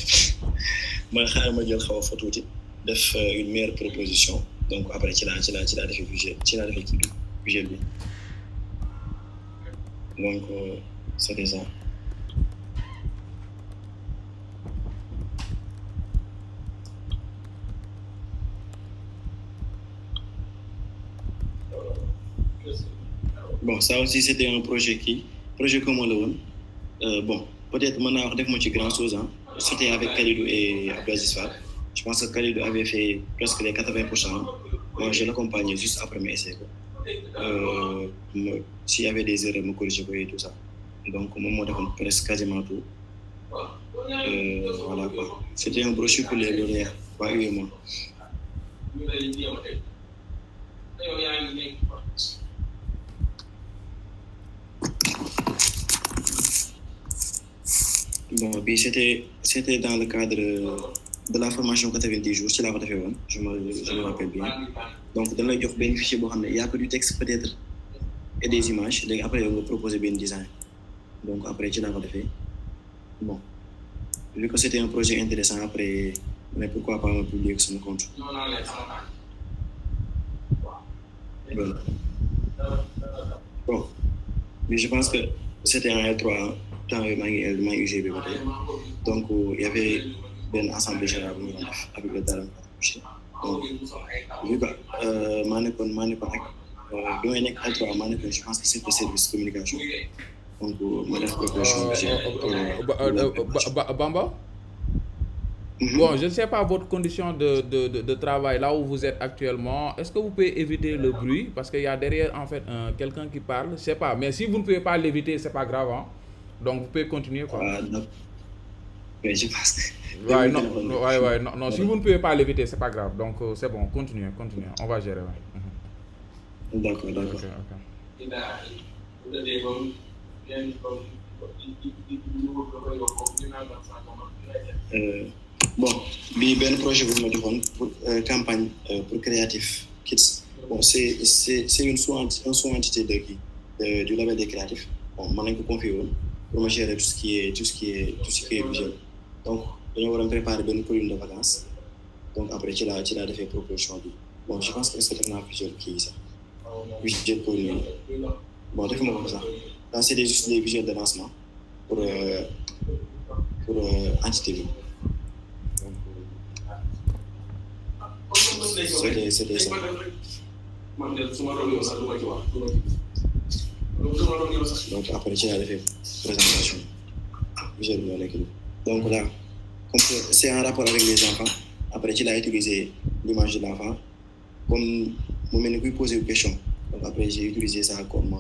ma xaar ma jël xaw a fa tuuti def une meilleure proposition donc après ci laa defee visuel ci laa defee kii bi visuel bi donc c'était ça. Bon, ça aussi, c'était un projet commun. Bon, peut-être maintenant, on a fait grand chose. Hein. C'était avec Khalidou et Abdelaziz Fall. Je pense que Khalidou avait fait presque les 80%. Moi, je l'accompagnais juste après mes essais. S'il y avait des erreurs, je me corrigeais et tout ça. Donc, moi, j'ai fait presque quasiment tout. Voilà quoi. C'était un brochure pour les lauréats, pas eux et moi. Bon, puis c'était dans le cadre de la formation 90 jours, c'est là que tu as fait, je me rappelle bien. Donc, dans le bénéficier, il n'y a que du texte peut-être et des images. Et après, on va proposer un design. Donc, après, tu l'as fait. Bon, vu que c'était un projet intéressant, après, mais pourquoi pas me publier sur mon compte. Voilà. Bon, mais je pense que c'était un L3. Dans le UGB. Donc, il y avait une assemblée générale avec le Daram. Donc, vu que je pense que c'est le service de communication. Donc, Bamba? Bon, je ne sais pas votre condition de travail là où vous êtes actuellement. Est-ce que vous pouvez éviter le bruit? Parce qu'il y a derrière en fait quelqu'un qui parle. Je ne sais pas. Mais si vous ne pouvez pas l'éviter, ce n'est pas grave. Hein? Donc vous pouvez continuer quoi. Mais je pense que... Ouais, non. Si vous ne pouvez pas l'éviter, c'est pas grave. Donc c'est bon, continuez. On va gérer. Ouais. D'accord. Okay. Bon, il y a un projet pour campagne pour Creative Kids. Bon, c'est une sous-entité du label des créatifs. Bon, maintenant que confier pour me gérer tout ce qui est visuel. Donc, on va préparer une colline de vacances. Donc, après, tu l'as fait proposition. Bon, je pense que c'est un visuel qui est ça. Visuel pour lui. Bon, fais-moi comme ça. Là, c'est juste des visuels de lancement pour entité. C'était ça. Donc après tu as fait présentation donc là c'est en rapport avec les enfants. Après tu as utilisé l'image de l'enfant comme moment où il posait une question. Donc après j'ai utilisé ça comme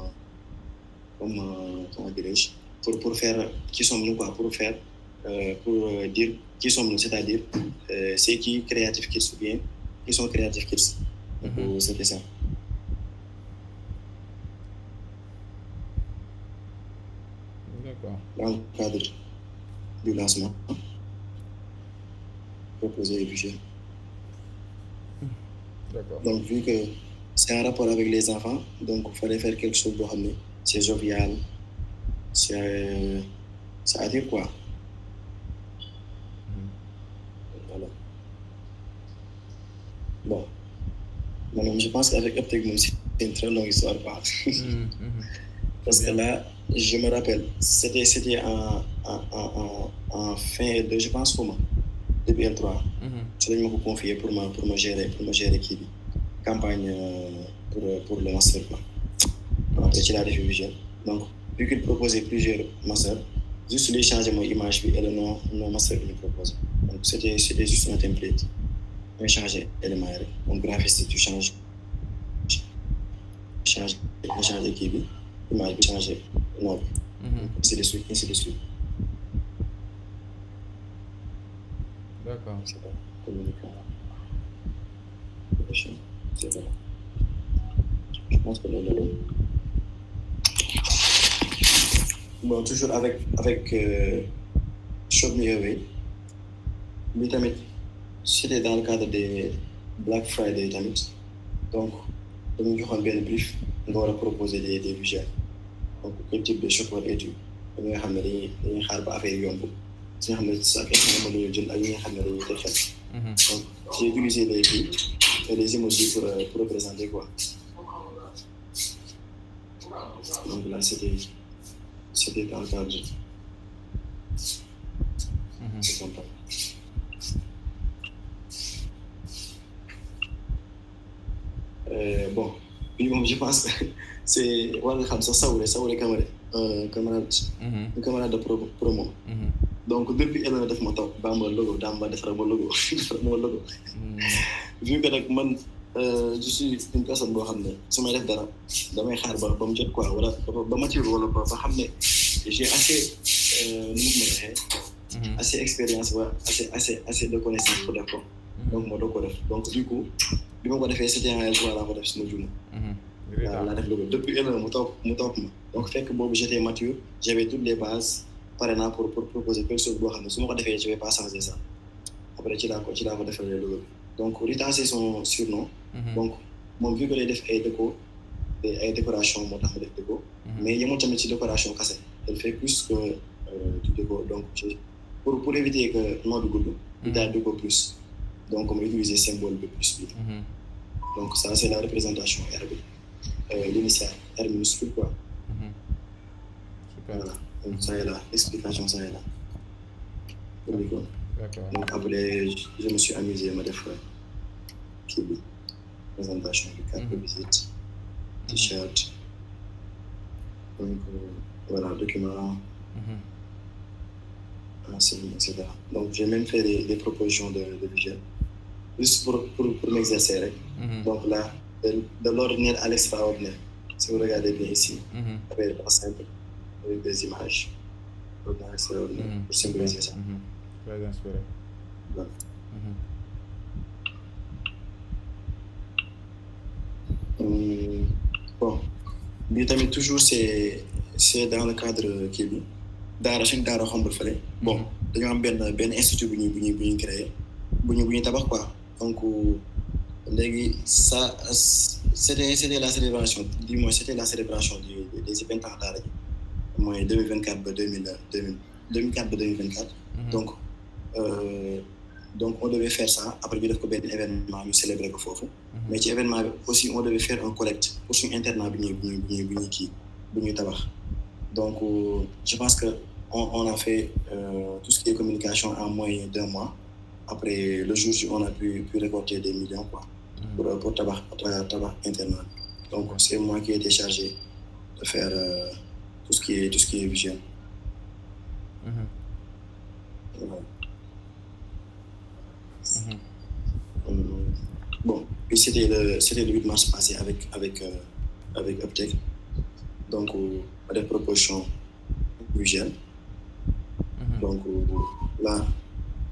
comment dirais-je pour faire qui sommes-nous quoi, pour dire qui sommes-nous, c'est-à-dire c'est qui Creative Kids ou bien qui sont Creative Kids. Donc c'était ça. Dans le cadre du lancement, proposer les budgets. D'accord. Donc, vu que c'est un rapport avec les enfants, donc il fallait faire quelque chose de ramener. C'est jovial, ça attire quoi. Voilà. Bon, maintenant, je pense qu'avec Optic, c'est une très longue histoire. Parce que là, je me rappelle, c'était en fin de, je pense, comment, depuis L3. C'est là que je me confié pour me gérer qui campagne pour le master. Après, tu l'as fait. Donc, vu qu'il proposait plusieurs masters, juste les changements d'image et le nom master qu'il propose. Donc, c'était juste un template. ngay changer élément yi rek comme graphiste tu changes nga changer kii bi image bi changer nom bi. ainsi de suite ainsi de suite. D'accord. C'est ça. Communication. C'est ça. Je pense que loolu bon toujours avec Shop Me Away bi tamit c'était dans le cadre des Black Friday tamit donc dañu joxoon benn brief nga war a proposer des visuels donc quel type de shopper es-tu ñi nga xam ne dañuy xaar ba affaire yomb ñi nga xam ne sa affaire nga mën a jënd ak ñi nga xam ne dañuy teg xel. Donc j'ai utilisé les emojis pour représenter quoi. Donc là c'était dans le cadre. C'est comme ça. Bon puis moom je pense que c'est war nga xam sax Sawure Camara un camarade de promo. Donc depuis elle def ma taw Bamba logo Bamba defar ma logo vu que nag man je suis une personne boo xam ne su may def dara damay xaar ba mu jot quoi wala ba mature wala ba xam ne j'ai assez nu mu mën a waxee assez expérience wa assez de connaissance pour def ko donc moo doo ko def donc du coup bi ma ko defee c'était en L3 laa ko def suma juuma waaw laa def logo depuis elle mu topp ma donc fekk boobu j'étais mature j'avais toutes les bases pare naa pour proposer quelque chose boo xam ne su ma ko defee je vais pas changer ça après ci laa ko defalee logo bi donc Rita c'est son surnom. Donc moom vu que lay def ay décoration moo tax ma def déco mais yemul tamit ci décoration kese elle fait plus que du déco donc pour éviter que nom bi gudd Rita déco plus donc on va utiliser symbole de plus bi donc ça c'est la représentation R bi l'initiale R minuscule quoi. Super. Voilà donc ça est là l'explication ça est là. D'accord. Donc après je me suis amusé ma def kii bi présentation bi carte de visite t-shirt donc voilà document enseigne etc. Donc j'ai même fait des propositions de visuel juste pour m'exercer rek. Donc là de l'ordinaire à l'extraordinaire si vous regardez bien ici avec pas simple avec des images l'ordinaire à l'extraordinaire pour symboliser ça. Très inspiré. Voilà. Bon bii tamit toujours c'est dans le cadre kii bi daara suñu daara xombal fële bon dañoo am benn institut bu ñuy créé bu ñuy tabax quoi donc léegi ça c'était la célébration du moins c'était la célébration des événements daara ji mooy 2024 ba 2024 ba 2024 donc on devait faire ça après ñu def ko benn événement ñu célébrer ko foofu mais ci événement bi aussi on devait faire un collecte pour suñu internat bi ñuy tabax donc je pense que on a fait tout ce qui est communication en moins d'1 mois après le jour J on a pu récolter des millions quoi pour tabax internat donc c'est moi qui ai été chargé de faire tout ce qui est visuel. Voilà. Bon puis c'était le 8 mars passé avec Uptech donc à des propositions visuelles. Donc là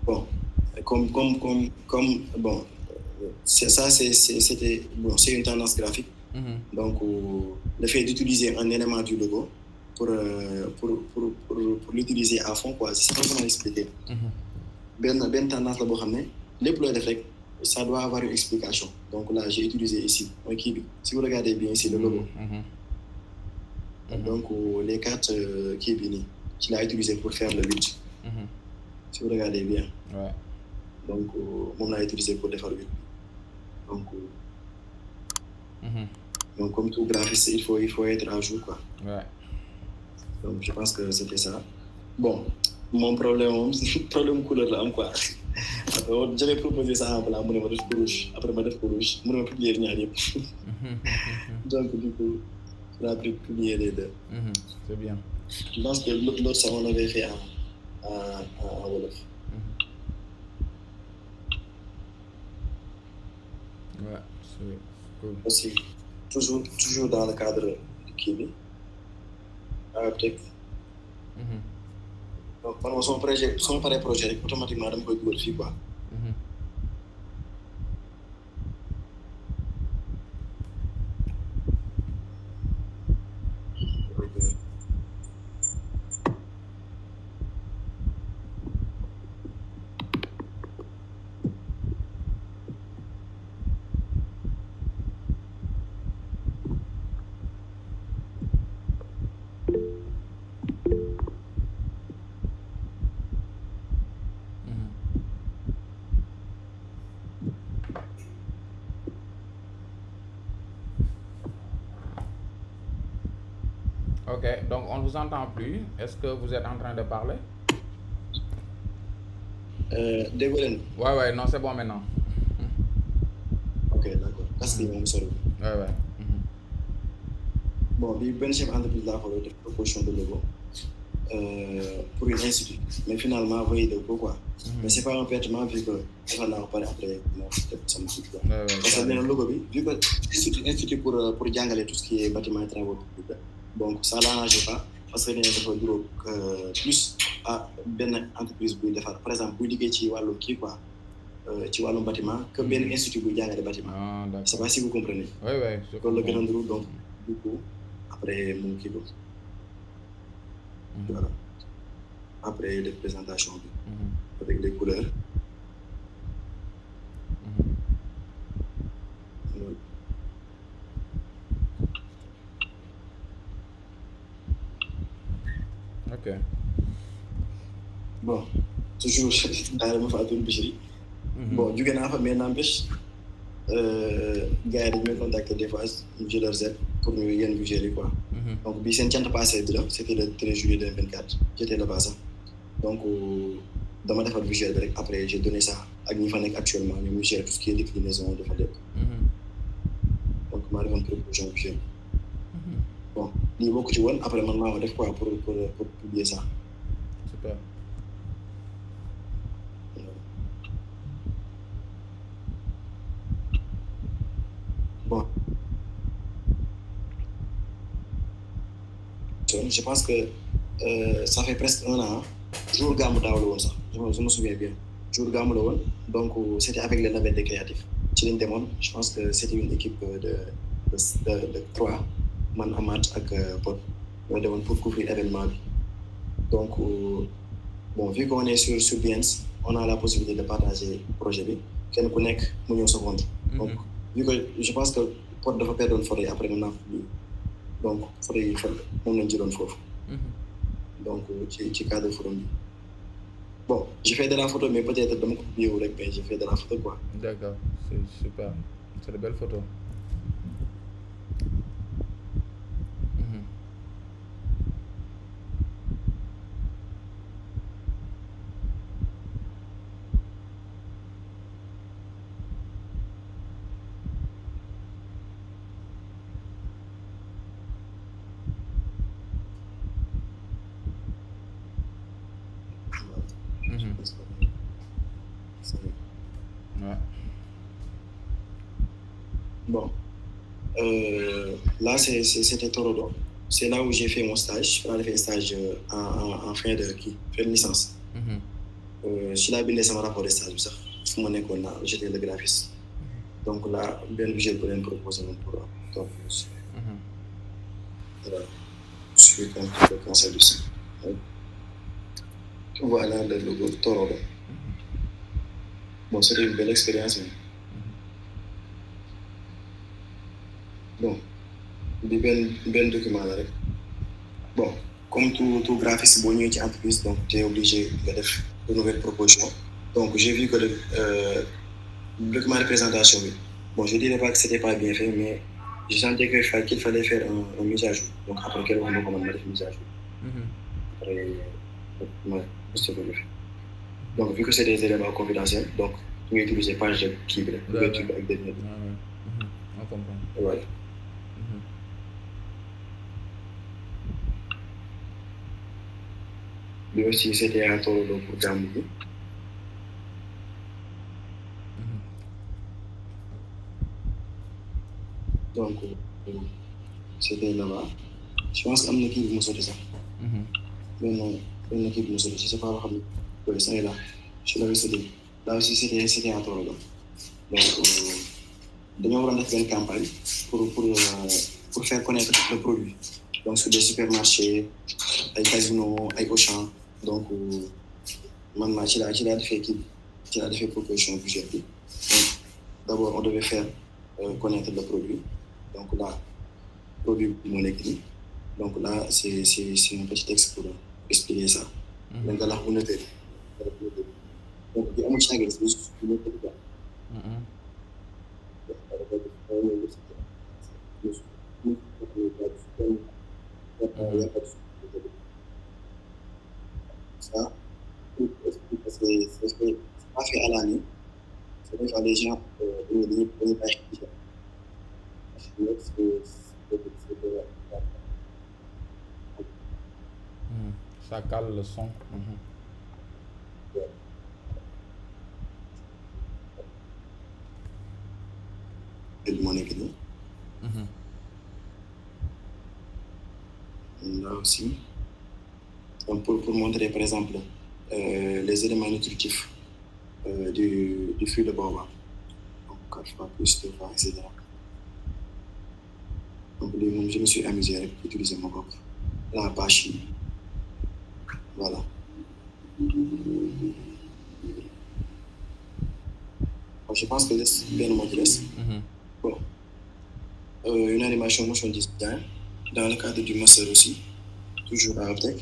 bon comme bon c'était bon c'est une tendance graphique. Donc le fait d'utiliser un élément du logo pour l'utiliser à fond quoi c'est ça comment expliquer. benn tendance la boo xam ne lépp looy def rek ça doit avoir une explication donc là j'ai utilisé ici mooy kii bi si vous regardez bien ici le logo. Donc les 4 kii bi nii ci laa utilisé pour faire le 8. Si vous regardez bien. Ouais. Donc moom laa utilisé pour defar 8 donc comme tout graphiste il faut être à jour quoi. Ouais. Donc je pense que c'était ça bon. Mon problème couleur la am quoi après j'avais proposé ça en blanc mu ne ma def ko rouge après ma def ko rouge mu ne ma publier ñaar yëpp donc du coup on a publié les deux. C'est bien. Je pense que l'autre ça on avait fait en wolof. Ouais, c'est cool. Aussi, toujours dans le cadre de Kibi, peut-être. Donc, pendant son projet, automatiquement, je vais le faire, quoi. Ok, donc on ne vous entend plus. Est-ce que vous êtes en train de parler? Désolé. Ouais, non, c'est bon maintenant. Ok, d'accord. Parce que c'est Ouais. Bon, le chef d'entreprise là, il a fait proposition de logo pour une institut. Mais finalement, vous voyez de quoi. Mais ce n'est pas un pertement vu que ça n'a pas après ça me coûte. Parce que le logo, vu que institut pour jàngale tout ce qui est bâtiment et travaux publics. Donc ça ne l'arrange pas parce que dafa bureau plus à benn entreprise buy defar par exemple buy liggéey ci wàllu kii quoi ci wàllu bâtiment que benn institut buy jàngale bâtiment. Je ne sais pas si vous comprenez. Oui, je comprends. Le grand groupe, donc du coup après mon kii voilà. Après les présentations avec les couleurs. Ok. Bon, toujours dans le Fatou Bichri. Bon, du coup, mais n'empêche, gars ils me contactent des fois, je leur aide pour nous y aller gérer quoi. Donc, c'est un passé c'était le 13 juillet 2024. J'étais là-bas ça. Donc, dans ma défaite visuelle, après j'ai donné ça à Nifanek actuellement, nous gère tout ce qui est déclinaison de Fadep. Donc, ma réponse proposition visuelle. Bon, niveau que tu vois, après maintenant, on va faire quoi pour publier ça. Super. Bon. Je pense que ça fait presque un an. Jour Gamou Daoulou, ça. Je me souviens bien. Jour Gamou Daoulou. Donc, c'était avec les labels des créatifs. Chilin Demon, je pense que c'était une équipe de 3. Man Amat et Pod. Pour couvrir l'événement. Donc, bon, vu qu'on est sur Behance, on a la possibilité de partager le projet. Quel connect, mon seconde. Donc, vu que je pense que Pod doit perdre une forêt après mon publié. Donc, il faut qu'on ait un forum. Donc, c'est cadre de forum. Bon, j'ai fait de la photo, mais peut-être de mon publier mais j'ai fait de la photo quoi. D'accord, c'est super. C'est de belles photos. Ouais. Bon, là c'était Torodo. C'est là où j'ai fait mon stage. J'ai fait un stage en fin de licence. Je l'ai bien mon rapport de stage. J'étais le graphiste. Donc là, bien obligé de me proposer pour toi. Voilà. Je suis le conseil du site. Voilà le logo Torodo. Bon, c'était une belle expérience. Bon, des belles documents là. Bon, comme tout graphiste bon en entreprise, donc tu es obligé de faire de nouvelles propositions. Donc j'ai vu que le document de présentation, bon, je dirais pas que c'était pas bien fait, mais j'ai senti qu'il fallait faire une mise à jour. Donc après quel moment on a fait mise à jour. Après, c'est le fait. Donc vu que c'est des éléments confidentiels, donc tu peux utiliser page de Kibre, avec des notes. On comprend. Voilà. Lui aussi, c'était à Torodo pour Gamou. donc c'était là-bas je pense que am na kii bi mu sotti sax. benn kii bi mu sotti je sais pas loo xam ne ça est là je l'avais sauté là aussi c'était à Torodo donc dañoo waroon def benn campagne pour faire connaître le produit donc sur des supermarchés ay Casino ay Auchan donc man maa ci laa defee kii ci laa defee proposition budget bi donc d'abord on devait faire connaître le produit donc là produit bi moo nekk nii donc là c'est un petit texte pour expliquer ça. donc nga lax bu nëtee donc bi amul changé c'est juste bu nëtee quoi. Ça c'est pas fait à l'année c'est fait à des gens dañuy bàyyi ça cale le son. moo nekk nii. là aussi donc pour montrer par exemple les éléments nutritifs du fruit de baobab donc 4 fois plus de fois et cetera donc léegi moom je me suis amusé rek utiliser ma bopp la pâche yi voilà. Donc, je pense que benn moo ci des. Bon une animation motion design dans le cadre du master aussi toujours à Aptec.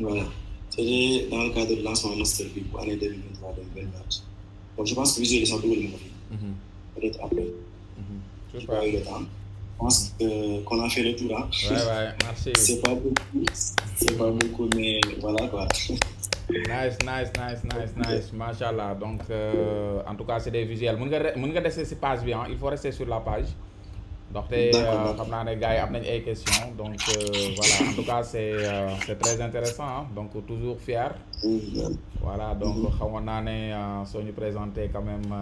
Voilà, c'était dans le cadre de lancement master bi pour année 2023-2024. Donc je pense que visuel sax dugal na ko fi. Peut-être après. J'ai pas eu le temps. Je pense qu'on a fait le tour. Ouais, merci. C'est pas beaucoup, mais voilà quoi. Nice, machallah. Donc en tout cas c'est des visuels. Mën nga rester ci page bi, il faut rester sur la page. Donc xam naa ne gars yi am nañ ay questions donc voilà en tout cas c'est très intéressant donc toujours fier. Voilà donc xamoon naa ne soo ñu présenter quand même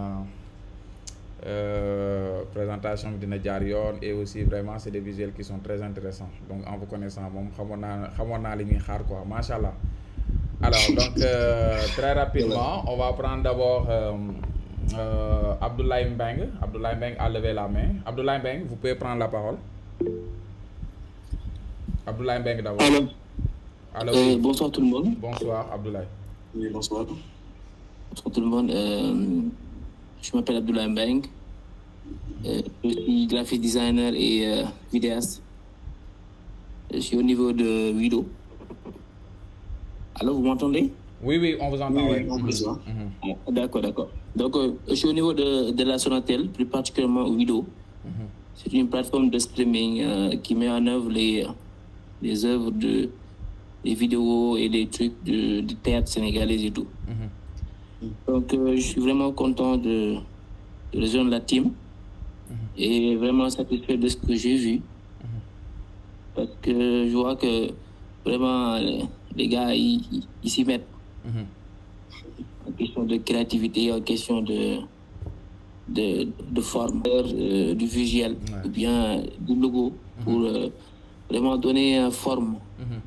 présentation bi dina jaar yoon et aussi vraiment c'est des visuels qui sont très intéressants donc en vous connaissant moom xamoon naa li ñuy xaar quoi machallah. Alors donc très rapidement on va prendre d'abord Abdoulaye Mbengue a levé la main. Abdoulaye Mbengue, vous pouvez prendre la parole. Abdoulaye Mbengue d'abord. Allô. Bonsoir tout le monde. Bonsoir Abdoulaye. Oui, bonsoir. Bonsoir tout le monde. Je m'appelle Abdoulaye Mbengue. Je suis graphic designer et vidéaste. Je suis au niveau de Wido. Allô, vous m'entendez? Oui, on vous entend. Oui, on vous entend. D'accord. Donc, je suis au niveau de la Sonatel, plus particulièrement Wido. C'est une plateforme de streaming qui met en œuvre les œuvres des vidéos et des trucs de théâtre sénégalais et tout. Donc, je suis vraiment content de rejoindre la team et vraiment satisfait de ce que j'ai vu. Parce que je vois que vraiment les gars, ils s'y mettent. En question de créativité, en question de forme, du visuel, ou bien du logo, pour vraiment donner forme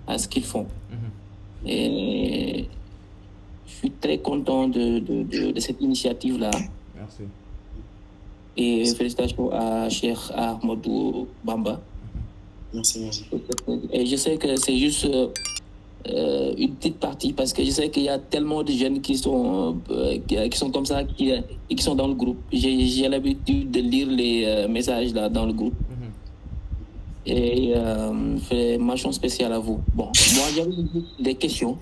à ce qu'ils font. Et je suis très content de cette initiative-là. Merci. Et félicitations à Cheikh Ahmadou Bamba. Merci. Et je sais que c'est juste une petite partie parce que je sais qu'il y a tellement de jeunes qui sont comme ça et qui sont dans le groupe. J'ai l'habitude de lire les messages là dans le groupe. Et fais mention spéciale à vous. Bon, moi j'avais des questions.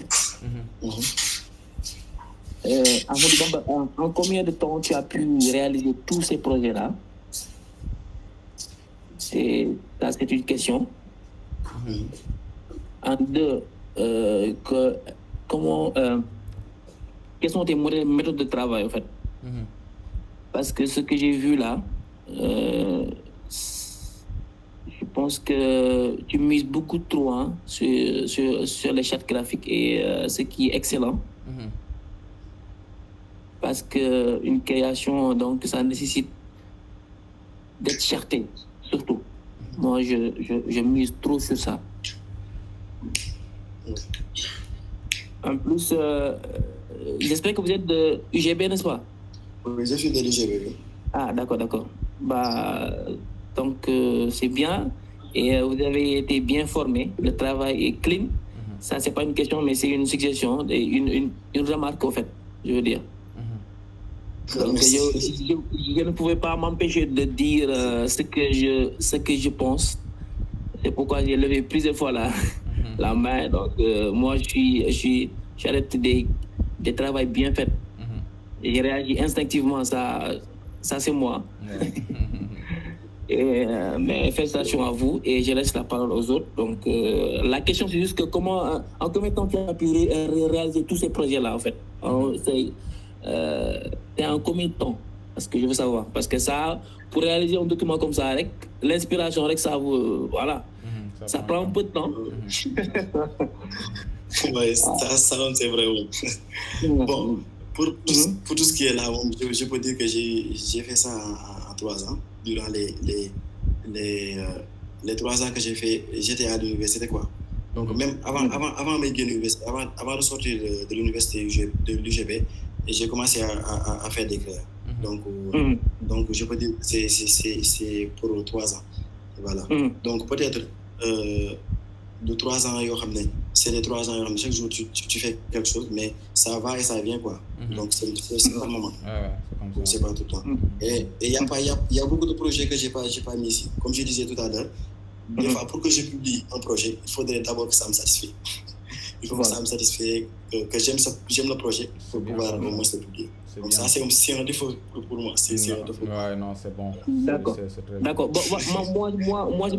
Ahmadou Bamba, en combien de temps tu as pu réaliser tous ces projets-là? C'est une question. En deux, quelles sont tes méthodes de travail, en fait? Parce que ce que j'ai vu là, je pense que tu mises beaucoup trop sur les chartes graphiques et ce qui est excellent. Parce qu'une création, donc, ça nécessite d'être charté, surtout. Moi, je mise trop sur ça. En plus, j'espère que vous êtes de UGB, n'est-ce pas? Oui, je suis de l'UGB. Ah, d'accord. Donc, c'est bien. Et vous avez été bien formé. Le travail est clean. Ça, c'est pas une question, mais c'est une suggestion, une remarque, en fait, je veux dire. Donc, je ne pouvais pas m'empêcher de dire ce que je pense. C'est pourquoi j'ai levé plusieurs fois la main. Donc, moi, je suis adepte des travaux bien faits. Et j'ai réagi instinctivement, ça c'est moi. Mais félicitations à vous et je laisse la parole aux autres. Donc, la question, c'est juste que en combien de temps tu as pu réaliser tous ces projets-là, en fait? C'est en combien de temps? Parce que je veux savoir. Parce que ça, pour réaliser un document comme ça, l'inspiration, ça voilà. Ça prend un peu de temps. Oui, ça c'est vrai. Bon, pour tout ce qui est là, je peux dire que j'ai fait ça en 3 ans. Durant les 3 ans que j'ai fait, j'étais à l'université, quoi. Donc, même avant de sortir de l'université de l'UGB, j'ai commencé à faire des créas. Donc, je peux dire que c'est pour 3 ans. Voilà. Donc, peut-être de 3 ans, c'est les 3 ans, chaque jour tu fais quelque chose, mais ça va et ça vient, quoi. Donc, c'est pas le moment. C'est pas tout le temps. Et il y a beaucoup de projets que j'ai pas mis ici. Comme je disais tout à l'heure, des fois, pour que je publie un projet, il faudrait d'abord que ça me satisfait. Il faut que ça me satisfait, que j'aime le projet pour pouvoir au moins le publier. Donc ça, c'est un défaut pour moi. C'est un défaut. Ouais, non, c'est bon. D'accord. Bon, moi,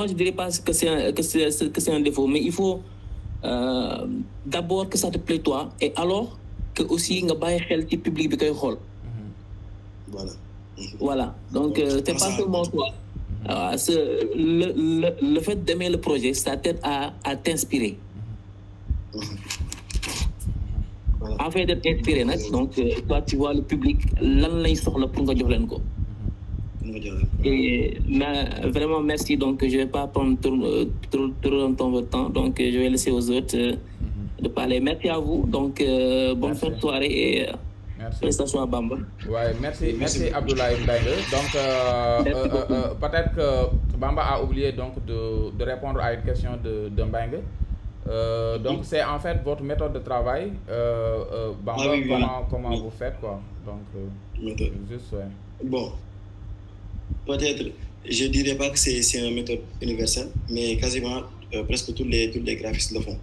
je dirais pas que c'est un défaut, mais il faut d'abord que ça te plaît toi, et alors que aussi nga bàyyi xel ci public bi koy xool. Voilà. Donc c'est pas seulement toi. Le fait d'aimer le projet, ça t'aide à t'inspirer. En fait d'être inspiré, donc toi tu vois le public lan lay soxla pour nga jox leen ko. Et vraiment merci. Donc je vais pas prendre trop longtemps votre temps, donc je vais laisser aux autres de parler. Merci à vous. Donc bonne fin de soirée et félicitations à Bamba. Ouais, merci Abdoulaye Mbengue. Donc peut-être que Bamba a oublié donc de répondre à une question de Mbengue. Donc c'est en fait votre méthode de travail. Bamba, comment vous faites, quoi? Donc juste Bon, peut-être je dirais pas que c'est une méthode universelle, mais quasiment presque tous les graphistes le font.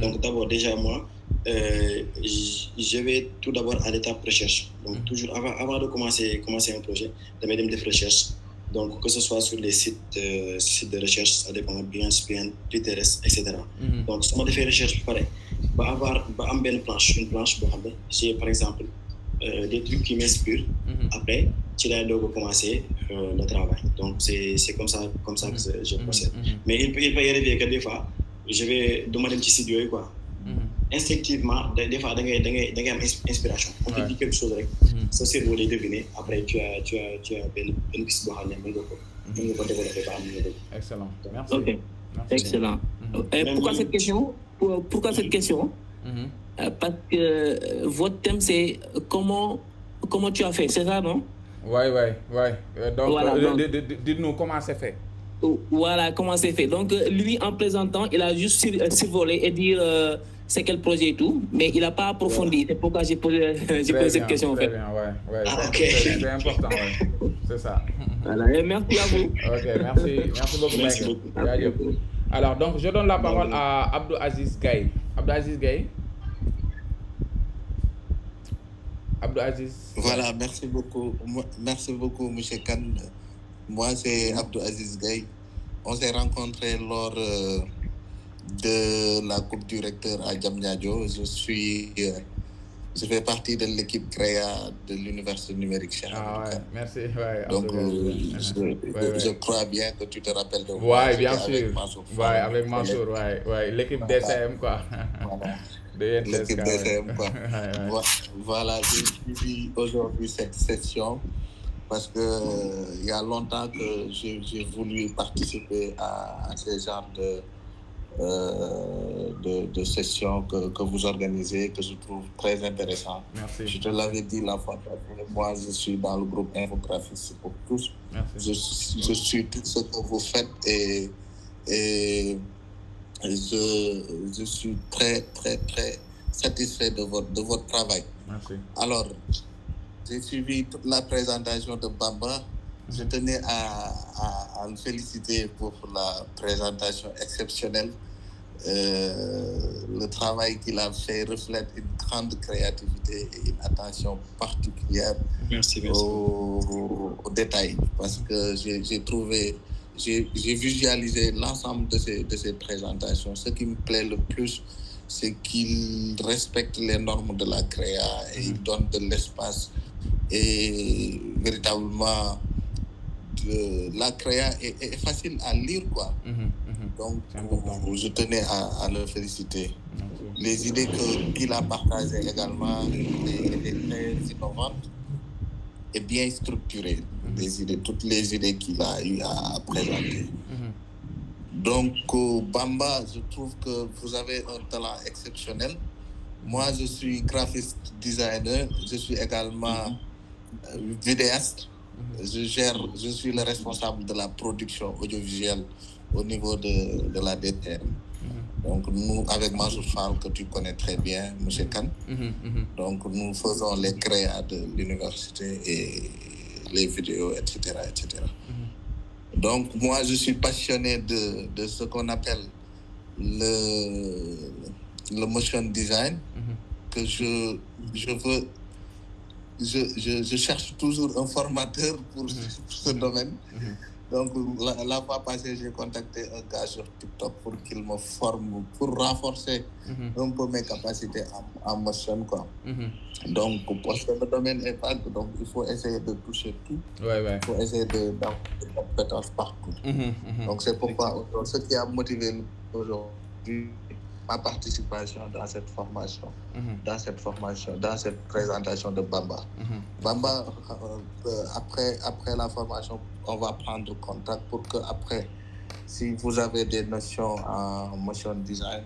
Donc d'abord déjà moi, je vais tout d'abord à l'étape recherche. Donc toujours avant de commencer un projet, je vais des recherches. Donc que ce soit sur les sites de recherche, ça dépend bien, Pinterest, etc. Donc si je fais recherche pareil, une planche, j'ai par exemple des trucs qui m'inspirent. Après, tu dois commencer le travail. Donc c'est comme ça que je procède. Mais il peut y arriver que des fois, je vais demander un petit studio, quoi. Instinctivement, des fois, tu as une inspiration. On te dit quelque chose, ça c'est pour les deviner. Après, tu as une piste de Excellent. Merci. Okay. Merci. Excellent. Pourquoi cette question? Parce que votre thème, c'est comment tu as fait, c'est ça, non? Ouais. Donc, voilà, dites-nous comment c'est fait. Voilà, comment c'est fait. Donc, lui, en présentant, il a juste survolé et dire c'est quel projet et tout, mais il n'a pas approfondi. C'est pourquoi j'ai posé cette question, en fait. Très bien, ouais. C'est important, ouais. C'est ça. Voilà, et merci à vous. Ok, merci beaucoup. Merci beaucoup. Alors, donc, je donne la parole à Abdou Aziz Gaye. Abdou Aziz Gaye. Voilà, merci beaucoup, M. Kane. Moi, c'est Abdou Aziz Gaye. on s'est rencontrés lors de la Coupe du Recteur à Diamniadio. Je fais partie de l'équipe créa de l'Université numérique. Ouais, merci. Ouais, donc, je crois bien que tu te rappelles de moi. Ouais, bien sûr. Avec Mansour, ouais. L'équipe DCM, quoi. Voilà. L'équipe DCM, quoi. Voilà, j'ai suivi aujourd'hui cette session parce que il y a longtemps que j'ai voulu participer à ce genre de sessions que vous organisez, que je trouve très intéressant. Merci. Je te l'avais dit la fois passée, moi je suis dans le groupe Infographiste pour tous. Je suis tout ce que vous faites et je suis très, très, très satisfait de votre travail. Merci. Alors, j'ai suivi toute la présentation de Bamba. Je tenais à le féliciter pour la présentation exceptionnelle. Le travail qu'il a fait reflète une grande créativité et une attention particulière aux détails. Parce que j'ai visualisé l'ensemble de ces présentations. Ce qui me plaît le plus, c'est qu'il respecte les normes de la créa et il donne de l'espace. Et véritablement, la créa est facile à lire, quoi. Donc, je tenais à le féliciter. Les idées qu'il a partagées également étaient très innovantes et bien structurées. Toutes les idées qu'il a eu à présenter. Donc, Bamba, je trouve que vous avez un talent exceptionnel. Moi, je suis graphiste designer. Je suis également vidéaste. Je suis le responsable de la production audiovisuelle au niveau de la DTM. Donc, nous, avec Mansour Fall, que tu connais très bien, M. Khan, donc nous faisons les créas de l'université et les vidéos, etc. Donc, moi, je suis passionné de ce qu'on appelle le motion design, que je cherche toujours un formateur pour ce domaine. Donc, la fois passée, j'ai contacté un gars sur TikTok pour qu'il me forme, pour renforcer un peu mes capacités en motion, quoi. Donc, parce que le domaine est vague, donc il faut essayer de toucher tout. Il faut essayer d'avoir des compétences partout. Donc, c'est pourquoi ce qui a motivé aujourd'hui ma participation dans cette formation, dans cette présentation de Bamba. Bamba, après la formation, on va prendre contact pour que après, si vous avez des notions en motion design,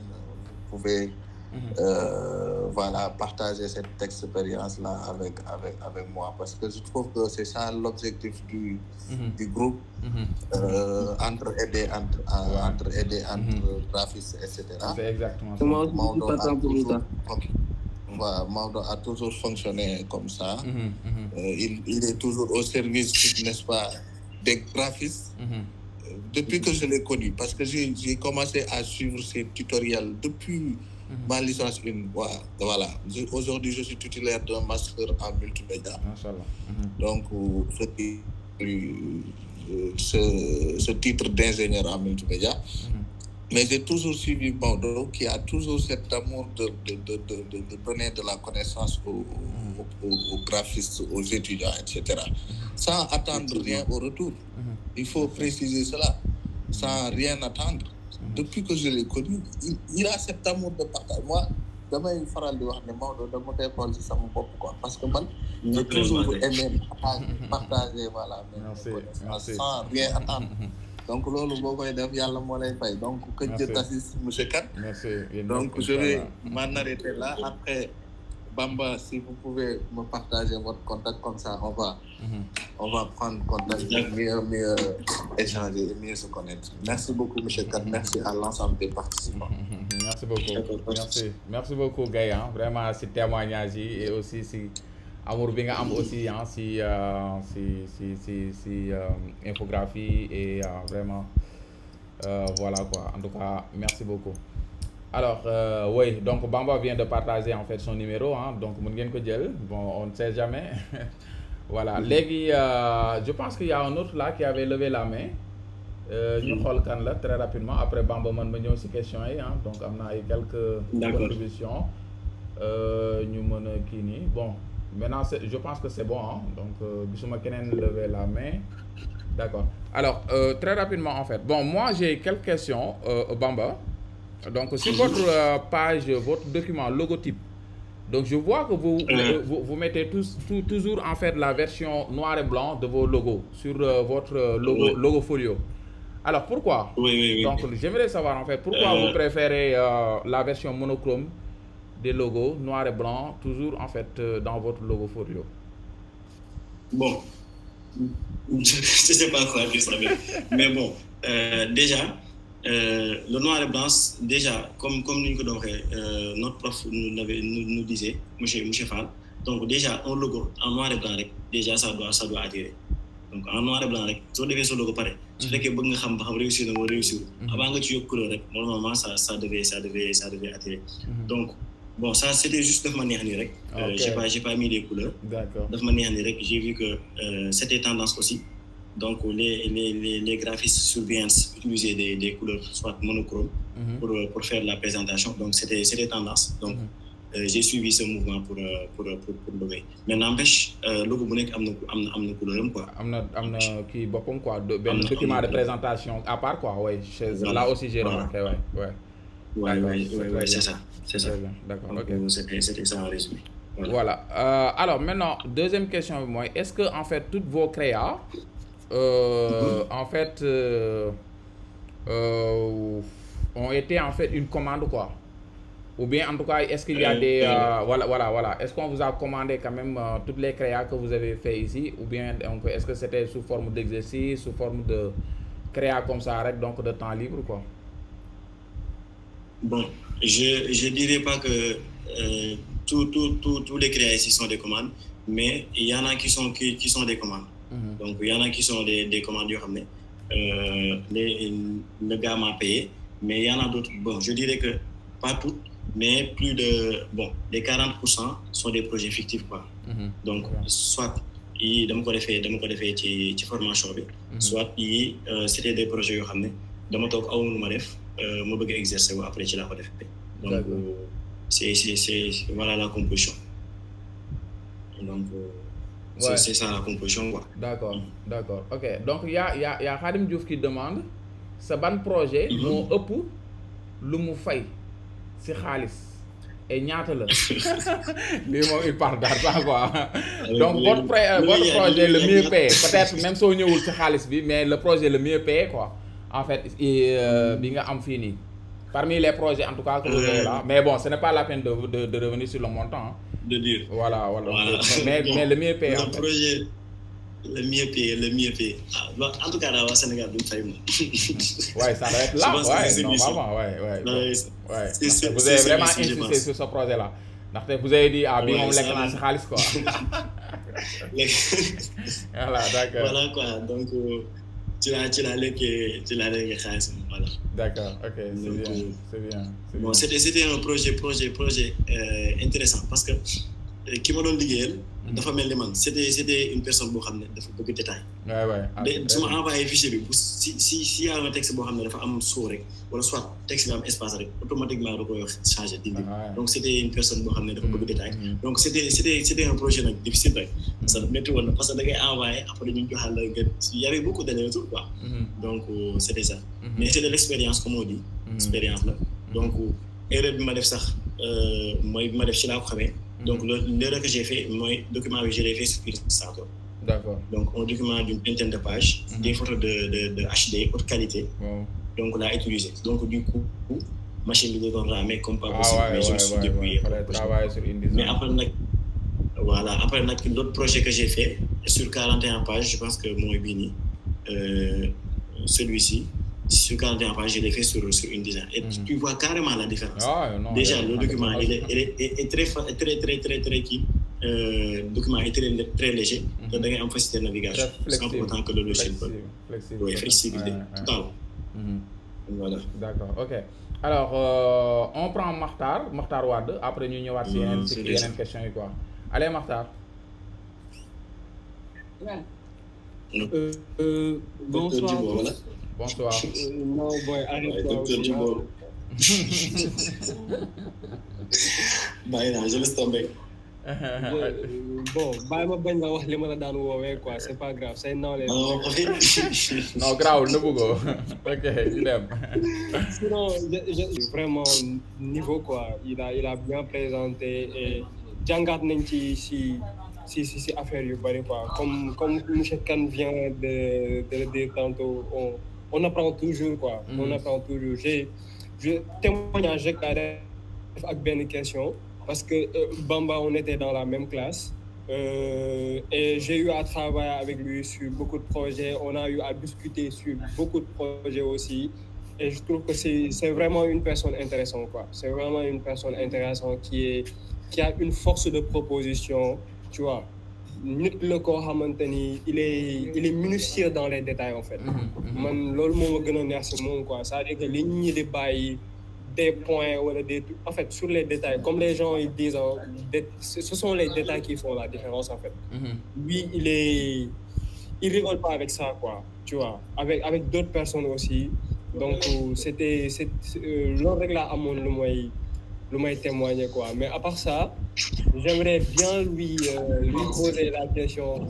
vous pouvez partager cette expérience-là avec moi, parce que je trouve que c'est ça l'objectif du groupe, entre graphistes, etc. C'est exactement ça. Maodo a toujours fonctionné comme ça. Il est toujours au service, n'est-ce pas, des graphistes. Depuis que je l'ai connu, parce que j'ai commencé à suivre ses tutoriels depuis ma licence 1. Voilà. Aujourd'hui, je suis titulaire d'un master en multimédia. Donc, ce titre d'ingénieur en multimédia. Mais j'ai toujours suivi Maodo, qui a toujours cet amour de donner de la connaissance aux graphistes, aux étudiants, etc. Sans attendre rien au retour. Il faut préciser cela. Sans rien attendre. Depuis que je l'ai connu, il a cet amour de partage. Moi, damay faral di wax ne Maodo dama koy xool ci sama bopp, quoi, parce que man j'ai toujours aimé partager mes connaissances sans rien attendre. Donc loolu boo koy def yàlla moo lay fay. Donc que Dieu t'assiste, monsieur Kane. Donc je vais m'en arrêter là. Après, Bamba, si vous pouvez me partager votre contact, comme ça on va prendre contact, mieux échanger, mieux se connaître. Merci beaucoup, monsieur Kane. Merci à l'ensemble des participants. Merci beaucoup. Merci beaucoup, Gaye. Vraiment, c'est témoignage et aussi si amour bi nga am aussi si infographie et vraiment voilà, quoi. En tout cas, merci beaucoup. Alors, oui, donc Bamba vient de partager en fait son numéro, donc mun ngeen ko jël. Bon, on ne sait jamais. Voilà. Légui, je pense qu'il y a un autre là qui avait levé la main. ñu xool kan la très rapidement après Bamba man ma ñëw ci questions yi hein donc am na ay quelques contributions ñu mën a kii nii bon maintenant je pense que c'est bon hein donc gisuma keneen lever la main d'accord alors très rapidement en fait bon moi j'ai quelques questions Bamba donc sur votre page votre document logotype donc je vois que vous mettez toujours en fait la version noir et blanc de vos logos sur votre logo folio. Alors pourquoi? Oui. Donc j'aimerais savoir en fait pourquoi vous préférez la version monochrome des logos noir et blanc toujours en fait dans votre logo folio. Bon, je sais pas quoi dire ça, mais bon, déjà le noir et blanc déjà comme nous notre prof nous disait monsieur Fall, donc déjà un logo en noir et blanc déjà ça doit attirer. Donc en noir et blanc rek soo defee sa logo pare su fekkee bëgg nga xam ba xam réussir na wala réussir avant nga ci yokk couleur rek normalement ça devait attirer. Donc bon ça c'était juste daf ma neex nii rek. J'ai pas mis les couleurs. D'accord. Daf ma neex nii rek j'ai vu que c'était tendance aussi. Donc les graphistes sur Behance utilisaient des couleurs soit monochrome pour faire la présentation. Donc c'était tendance. Donc j'ai suivi ce mouvement pour logo. Mais n'empêche logo bu nekk am na couleur quoi. am na kii boppam quoi benn document de présentation à part quoi ouais. Là aussi j'ai remarqué ouais, c'est ça. D'accord. Donc, OK. C'était ça en résumé. Voilà. Alors maintenant deuxième question bi mooy est-ce que en fait toutes vos créas en fait ont été en fait une commande quoi? Ou bien en tout cas est-ce qu'il y a des voilà est-ce qu'on vous a commandé quand même toutes les créas que vous avez fait ici ou bien donc est-ce que c'était sous forme d'exercice sous forme de créa comme ça rek donc de temps libre quoi? Bon, je dirais pas que tous les créas ici sont des commandes, mais il y en a qui sont des commandes. Donc il y en a qui sont des commandes yoo xam ne le gars m'a payé, mais il y en a d'autres. Bon, je dirais que pas toutes, mais plus de les 40% sont des projets fictifs quoi. Donc soit yi dama ko defee ci formation bi, soit yi c'était des projets yoo xam ne dama toog aw lu ma def ma bëgg exercer wu après ci laa ko def. Donc c'est voilà la composition. Donc c'est ça la composition quoi. D'accord. OK. Donc il y a Khadim Diouf qui demande sa ban projet moo ëpp lu mu fay ci xaalis et ñaata la lii moom il part d'argent quoi. Donc votre projet le mieux payé peut-être même soo ñëwul ci xaalis bi mais le projet le mieux payé quoi en fait bi nga am fii nii parmi les projets en tout cas que vous avez là mais bon ce n'est pas la peine de revenir sur le montant hein. De dire voilà. mais le mieux payé le projet le mieux payé en tout cas là au Sénégal duñ fay moom. Ouais, ça doit être là ouais normalement ouais. Vous avez vraiment insisté sur ce projet là ndaxte vous avez dit bi moom lekk naa si xaalis quoi. Voilà d'accord. Voilà quoi donc ci la lekkee xaalis voilà. D'accord, OK, c'est bien. Bon, c'était un projet intéressant parce que ki ma doon liggéeyal dafa mel ni man c'était une personne boo xam ne dafa bëgg détail. Ouais. su ma envoyé fichier bi bu si y a un texte boo xam ne dafa am suu rek wala soit texte bi am espace rek automatiquement da koy wax changer dindi. Donc c'était une personne boo xam ne dafa bëgg détail. Donc c'était un projet nag difficile rek. parce que métti woon na parce que da ngay envoyé après ñu joxal la nga y avait beaucoup d'allers-retours quoi. Donc c'était ça. Mais c'est de l'expérience comme on dit. Expérience la. Donc erreur bi ma def sax mooy bi ma def ci laa ko xamee. Donc l'erreur que j'ai fait mooy document bi je l'ai fait sur Illustrator. D'accord. Donc un document d'une vingtaine de pages, des photos de HD haute qualité. Donc l'a utilisé. Donc du coup machine bi doon ramer comme pas possible. Mais je me suis débrouillé. Mais après nag l'autre projet que j'ai fait sur 41 pages, je pense que mooy bii nii celui-ci. Sur 41 pages, je l'ai fait sur InDesign. Et tu vois carrément la différence. Déjà, le document il est très kii. Document est très léger. Donc, da ngay am facilité de navigation. Sans pour autant que le logiciel peut. Oui, flexibilité. Total. Voilà. D'accord, OK. Alors, on prend Makhtar Wade. Après, ñu ñëwaat ci yeneen question yi quoi. Allez, Makhtar. Bonsoir. bonsoir. Non, boy, arrête-toi aussi. Je laisse tomber. Bon, bàyyi ma bañ la wax li ma la daan woowee quoi, c'est pas grave, c'est non les. Non, grave, ne bëggoo. Ok, ñu dem. Sinon, vraiment niveau quoi, il a bien présenté et jàngat nañ ci affaire yu bari quoi. Comme monsieur Kane vient de le dire tantôt, on apprend toujours quoi. On apprend toujours. Je témoignage rek ak benn question. Parce que Bamba, on était dans la même classe et j'ai eu à travailler avec lui sur beaucoup de projets. On a eu à discuter sur beaucoup de projets aussi. Et je trouve que c'est vraiment une personne intéressante, quoi. C'est vraiment une personne intéressante qui a une force de proposition, tu vois. Nit le ko xamanteni il est minutieux dans les détails en fait. Man lolu mo gëna neex ci mom quoi. Ça veut dire que li ñi di bayyi des points ou en fait sur les détails comme les gens ils disent ce sont les détails qui font la différence en fait. Lui il rigole pas avec ça quoi, tu vois, avec d'autres personnes aussi. Donc c'était loolu rek laa amoon lu may témoigner quoi. Mais à part ça j'aimerais bien lui poser la question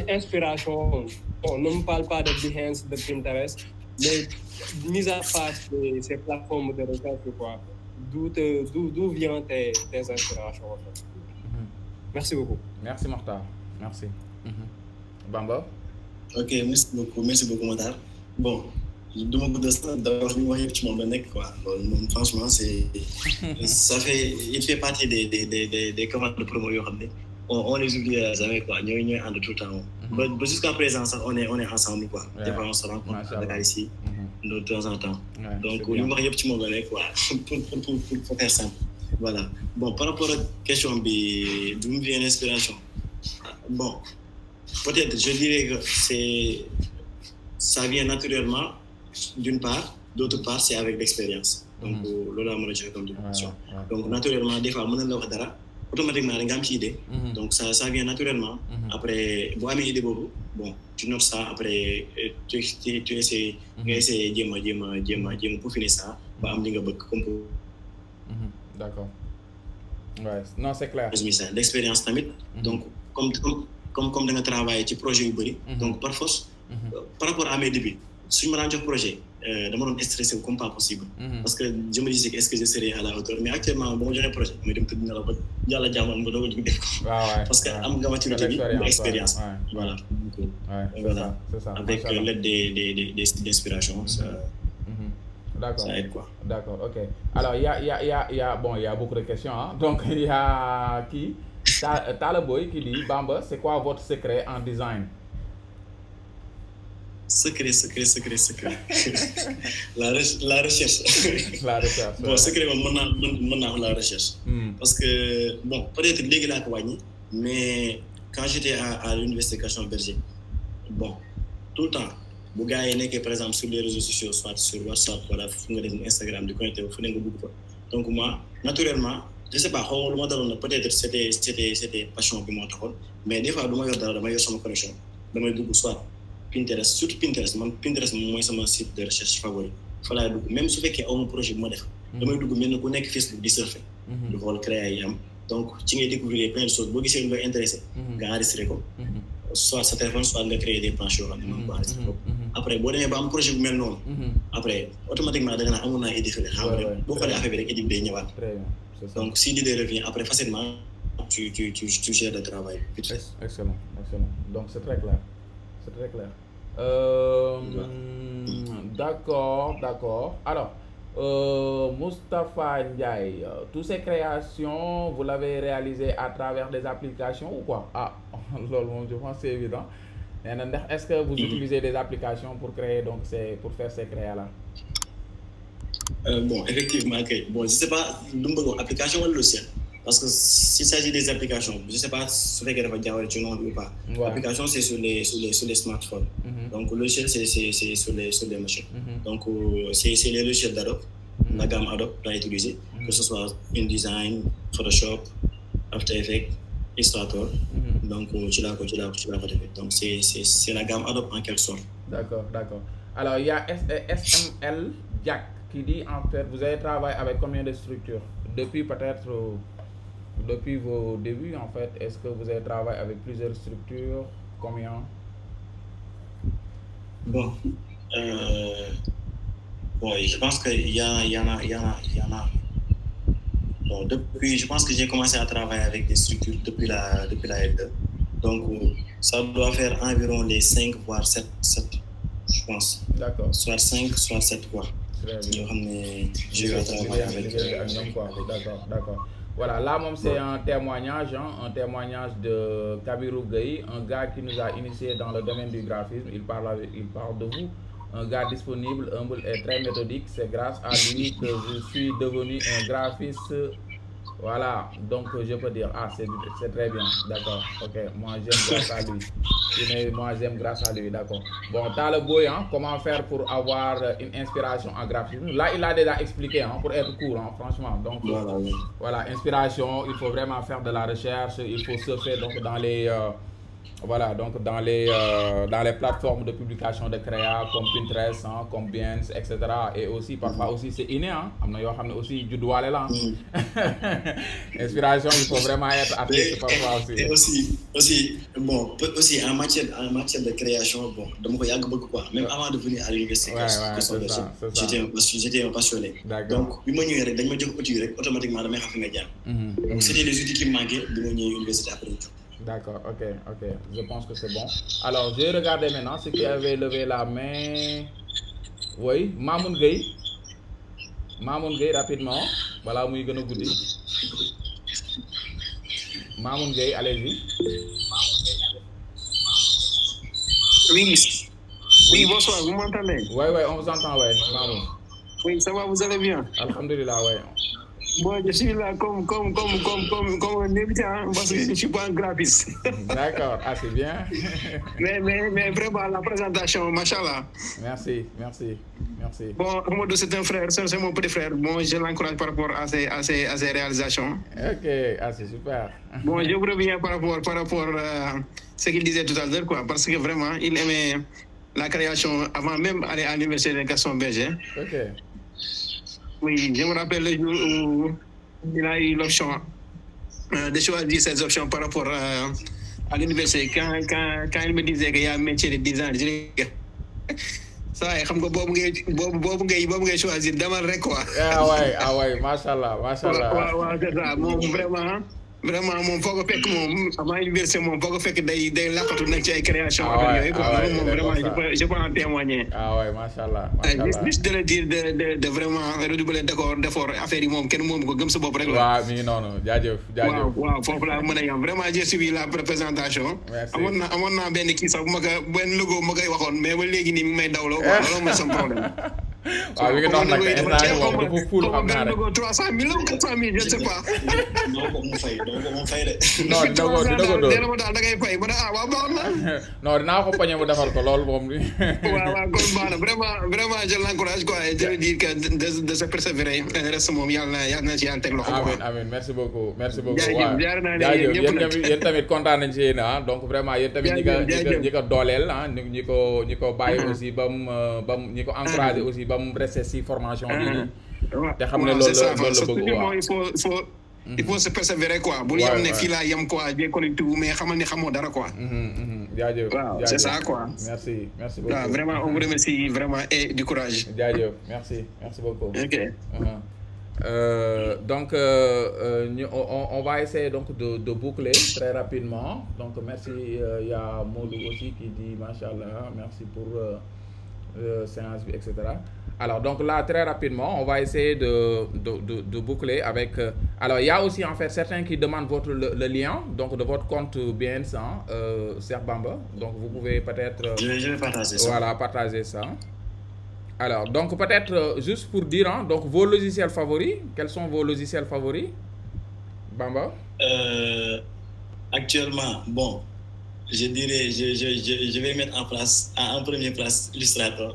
inspiration. On ne me parle pas de Behance, de Pinterest, mais mis à part ces plateformes de recherche quoi, d'où viennent tes inspirations en fait. Merci beaucoup. Merci Mokhtar, merci. Bamba. Ok, merci beaucoup Mokhtar. Bon, d'abord ñu wax yëpp ci moom la nekk quoi. Loolu franchement il fait partie des commandes de promo yoo xam ne on les oublie jamais quoi. Ñooy ànd tout le temps. Ba jusqu'à présent sax on est ensemble quoi. Des fois on se rencontre à Dakar ici de temps en temps. Donc ñu wax yëpp ci moom la nekk quoi. Pour faire simple. Voilà. Bon, par rapport à la question d'où me vient l'inspiration. Bon, peut-être je dirais que ça vient naturellement d'une part, d'autre part c'est avec l'expérience. Donc loolu mën a joxe comme définition. Donc naturellement des fois mën na la wax dara automatiquement da nga am ci idée. Donc ça vient naturellement. Après boo amee idée boobu bon tu notes ça après tu essaies nga essayer jéem a peaufiner ça ba am li nga bëgg comme D'accord. Ouais, non c'est clair. L'expérience tamit. Donc comme da nga travailler ci projet yu bari. Donc par force par rapport à mes débuts suñu ma daan jox projet dama doon stressé comme pas possible. Parce que je me disais est-ce que je serai à la hauteur, mais actuellement ba ma joxee projet mais dem tëdd na la ba yàlla jàmmal ma doog a jóg def ko. Parce que am nga maturité bi expérience. Voilà. Voilà. C'est ça. Avec l'aide des inspirations ça. D'accord. Ça aide quoi. D'accord, ok. Alors il y a beaucoup de questions hein. Donc il y a qui Talaboy qui dit Bamba, c'est quoi votre secret en design? Secret. La recherche. La recherche. Bon, secret mën naa la recherche. Parce que bon, peut-être léegi laa ko wàññi, mais quand j'étais à l'université Gaston Berger, bon, tout le temps bu gars yi nekkee par exemple sur les réseaux sociaux soit sur WhatsApp wala fu nga def Instagram di connecté fu ne nga bëgg fa. Donc moi naturellement je sais pas xaw ma lu ma daloon na peut-être c'était passion bi moo taxoon, mais des fois du ma yor dara dama yor sama connexion damay dugg soit Pinterest, surtout Pinterest man Pinterest moom mooy sama site de recherche favori fa laay dugg même su fekkee awma projet bu ma def damay dugg mel ni ku nekk Facebook di surfer di xool créer yi am donc ci ngay découvrir plein de choses boo gisee lu lay intéressé nga enregistré ko soit sa téléphone soit nga créer des planches yoo xam ne mën ko enregistré ko après boo demee ba am projet bu mel noonu après automatiquement da nga naan amoon naa idée fële xam nga boo xoolee affaire bi rek idée bi day ñëwaat donc si l'idée revient après facilement tu gères le travail vite fait. Excellent. Donc c'est très clair. D'accord. Alors, Moustapha Ndiaye, toutes ces créations, vous l'avez réalisées à travers des applications ou quoi? Je pense que c'est évident. Est-ce que vous utilisez des applications pour créer pour faire ces créas-là? Bon, effectivement, okay. Bon, je sais pas, application ou logiciel. Parce que s'il s'agit des applications, je ne sais pas si vous avez déjà nom ou pas. L'application, c'est sur les smartphones. Donc, le logiciel, c'est sur les machines. Donc, c'est les logiciels d'Adobe, la gamme Adobe qu'on a utilisée, que ce soit InDesign, Photoshop, After Effects, Illustrator. Donc, tu l'as fait. Donc, c'est la gamme Adobe en quelque sorte. D'accord. Alors, il y a SML Jack qui dit, en fait, vous avez travaillé avec combien de structures? Depuis vos débuts, en fait, est-ce que vous avez travaillé avec plusieurs structures? Combien? Bon, je pense qu'il y en a. Bon, je pense que j'ai commencé à travailler avec des structures depuis la L2. Donc, ça doit faire environ les 5 voire 7, je pense. D'accord. Soit 5, soit 7 quoi. Très bien. Je vais travailler avec D'accord. Voilà, là, c'est un témoignage de Kabirou Gueye, un gars qui nous a initiés dans le domaine du graphisme. Il parle de vous. Un gars disponible, humble et très méthodique. C'est grâce à lui que je suis devenu un graphiste. Voilà, donc je peux dire, c'est très bien, d'accord, ok, moi j'aime grâce à lui, d'accord. Bon, t'as le boy, comment faire pour avoir une inspiration en graphisme. Là, il a déjà expliqué, pour être court, franchement. Donc, voilà, inspiration, il faut vraiment faire de la recherche, il faut surfer donc dans les... dans les plateformes de publication de créa comme Pinterest, comme Behance, etc. Et aussi, parfois aussi, c'est inné, aussi du doigt là. Inspiration, il faut vraiment être artiste parfois aussi. Et aussi en matière de création, même avant de venir à l'université, j'étais un passionné. Donc, automatiquement, donc c'était les outils qui me manquaient de l'université après tout. D'accord, ok, je pense que c'est bon. Alors, je vais regarder maintenant ceux qui avaient levé la main. Oui, Mamoun Gueye, rapidement. Voilà, où il y a Mamoun Gueye, allez-y. Oui, bonsoir, vous m'entendez? Oui, on vous entend, Mamoun. Oui, ça va, vous allez bien? Alhamdulillah, oui. Bon, je suis là comme un invité, parce que je ne suis pas un graphiste. D'accord, c'est bien. mais vraiment, la présentation, machallah. Merci. Bon, Amadou, c'est un frère, c'est mon petit frère. Bon, je l'encourage par rapport à ses réalisations. Ok, c'est super. Bon, je reviens par rapport à ce qu'il disait tout à l'heure, quoi, parce que vraiment, il aimait la création avant même d'aller à l'université de Gaston Berger. Ok. Oui, je me rappelle le jour où il a eu l'option de choisir ses options par rapport à l'université. Quand il me disait qu'il y a un métier de design, je dis ça, je sais que vous avez choisi demal rek quoi. Ah ouais, machallah. Ouais, c'est ça. Vraiment moom foo ko fekk moom avant université moom foo ko fekk day laqatu nag ci ay création yooyu quoi moom vraiment je peux en témoigner. Ouais, machallah. Juste de le dire de vraiment redoubler d'effort affaire yi moom kenn moom ko gëm sa bopp rek la. Waaw mi ngi noonu jaajëf. Waaw foofu laa mën a yam vraiment j'ai suivi la présentation. amoon naa benn kii sax benn logo ma koy waxoon mais ba léegi nii mi ngi may dawloo quoi loolu mooy sama problème. waaw mi ngi noonu nag instant yii moom dafa fuul xam naa rek. 300 000 ou 400 000 je ne sais pas. doo ko fay de. non dina ko dóor nee na ma daal da ngay fay ba ne waaw baax na. non dinaa ko poñe mu defar ko loolu moom. waaw kon baax na vraiment je l'encourage quoi et je veux dire que de se persévérer reste moom yàlla na ci yàlla teg loxo quoi. amiin merci beaucoup. jaajëf jaar naa ne yéen tamit kontaan nañ ci yéen donc vraiment yéen tamit ñi ko dooleel ñi ko bàyyi aussi ba mu ñi ko encouragé aussi ba mu resté si formation bi te xam ne loolu la bëgg waaw il faut se persévérer quoi bul yam ne fii laa yam quoi j'ai connu tout mais xamal ni xamoo dara quoi. jaajëf waaw c'est ça quoi. merci beaucoup. waaw vraiment on vous remercie vraiment et du courage. jaajëf merci beaucoup. ok. Donc on va essayer donc de boucler très rapidement donc merci il y a Modou aussi qui dit machallah merci pour séance etc. Alors donc là très rapidement on va essayer de boucler avec alors il y a aussi en fait certains qui demandent le lien donc de votre compte Behance Cheikh Bamba donc vous pouvez peut-être je vais partager ça. Voilà, partager ça. Alors donc peut-être juste pour dire donc vos logiciels favoris, quels sont vos logiciels favoris, Bamba? Actuellement, bon, je dirais, je vais mettre en première place Illustrator.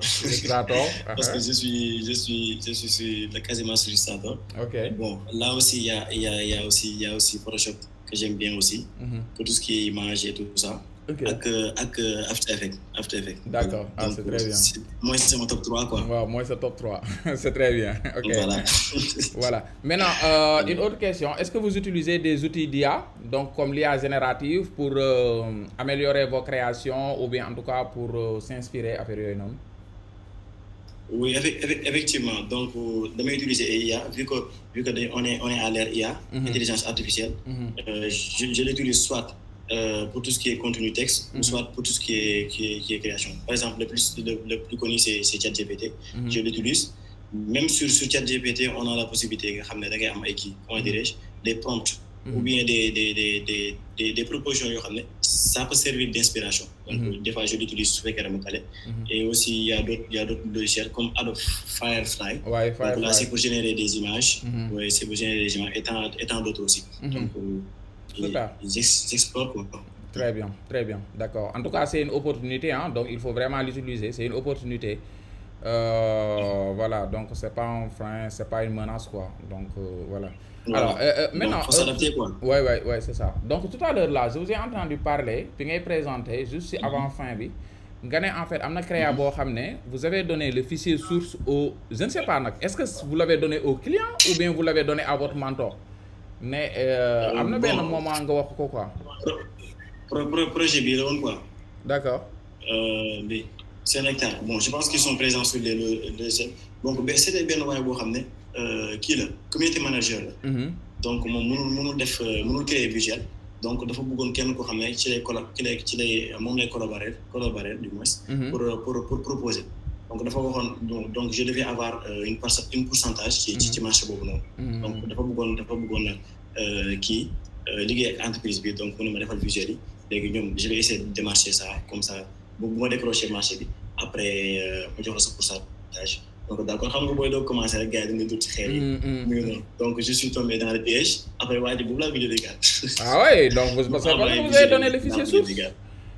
Parce que je suis quasiment sur Illustrator. Ok. Bon, là aussi il y a aussi Photoshop que j'aime bien aussi. Pour tout ce qui est image et tout ça. Avec After Effects. D'accord, c'est très bien. Moi, c'est mon top 3, quoi. Wow, moi, c'est top 3. C'est très bien. Ok. Voilà. Voilà. Maintenant, une autre question. Est-ce que vous utilisez des outils d'IA, donc comme l'IA générative, pour améliorer vos créations ou bien en tout cas pour s'inspirer à faire non? Oui, effectivement. Donc, de m'utiliser IA, vu qu'on est à l'ère IA, intelligence artificielle, je l'utilise soit pour tout ce qui est contenu texte, ou soit pour tout ce qui est création. Par exemple, le plus connu, c'est ChatGPT. Je l'utilise. Même sur ChatGPT, on a la possibilité, comment dirais-je, des prompts ou bien des propositions, ça peut servir d'inspiration. Donc, des fois, je l'utilise sur Firefly. Et aussi, il y a d'autres logiciels comme Adobe Firefly. Ouais, Firefly. Donc là, c'est pour générer des images. Oui, c'est pour générer des images, et tant d'autres aussi. Donc, j'explore quoi. Très bien, très bien, d'accord. En tout cas, c'est une opportunité, hein, donc il faut vraiment l'utiliser. C'est une opportunité. Voilà, donc c'est pas un frein, c'est pas une menace, quoi. Donc voilà. Alors, maintenant. Il faut s'adapter, quoi. Ouais, c'est ça. Donc tout à l'heure là, je vous ai entendu parler, puis vous présenté juste avant fin bi. En fait, vous avez donné le fichier source au. Je ne sais pas, est-ce que vous l'avez donné au client ou bien vous l'avez donné à votre mentor? Mais am na benn moment nga wax ko quoi. Projet bi la woon quoi. D'accord. Bi c'est un hectare. Bon, je pense qu'ils sont présents sur les donc c'était benn waay boo xam ne kii la community manager la. Donc moom mënul créer visuel. Donc dafa bëggoon kenn koo xam ne moom lay collaborer du moins. Pour proposer. Donc dafa waxoon donc je devais avoir une pourcentage ci marché boobu noonu. Donc dafa bëggoon kii liggéey ak entreprise bi donc mënu ma defal visuel yi léegi ñoom je vais essayer de démarcher ça comme ça bu ma décrocher marché bi après ma jox la sa pourcentage. Donc d'accord xam nga booy doo commencer rek gars yi dañuy dut ci xeer yi. mu ngi noonu donc je suis tombé dans le piège après waa ji boobu laa vidéo des gars. Ah ouais, donc parce que vous avez donné le fichier source.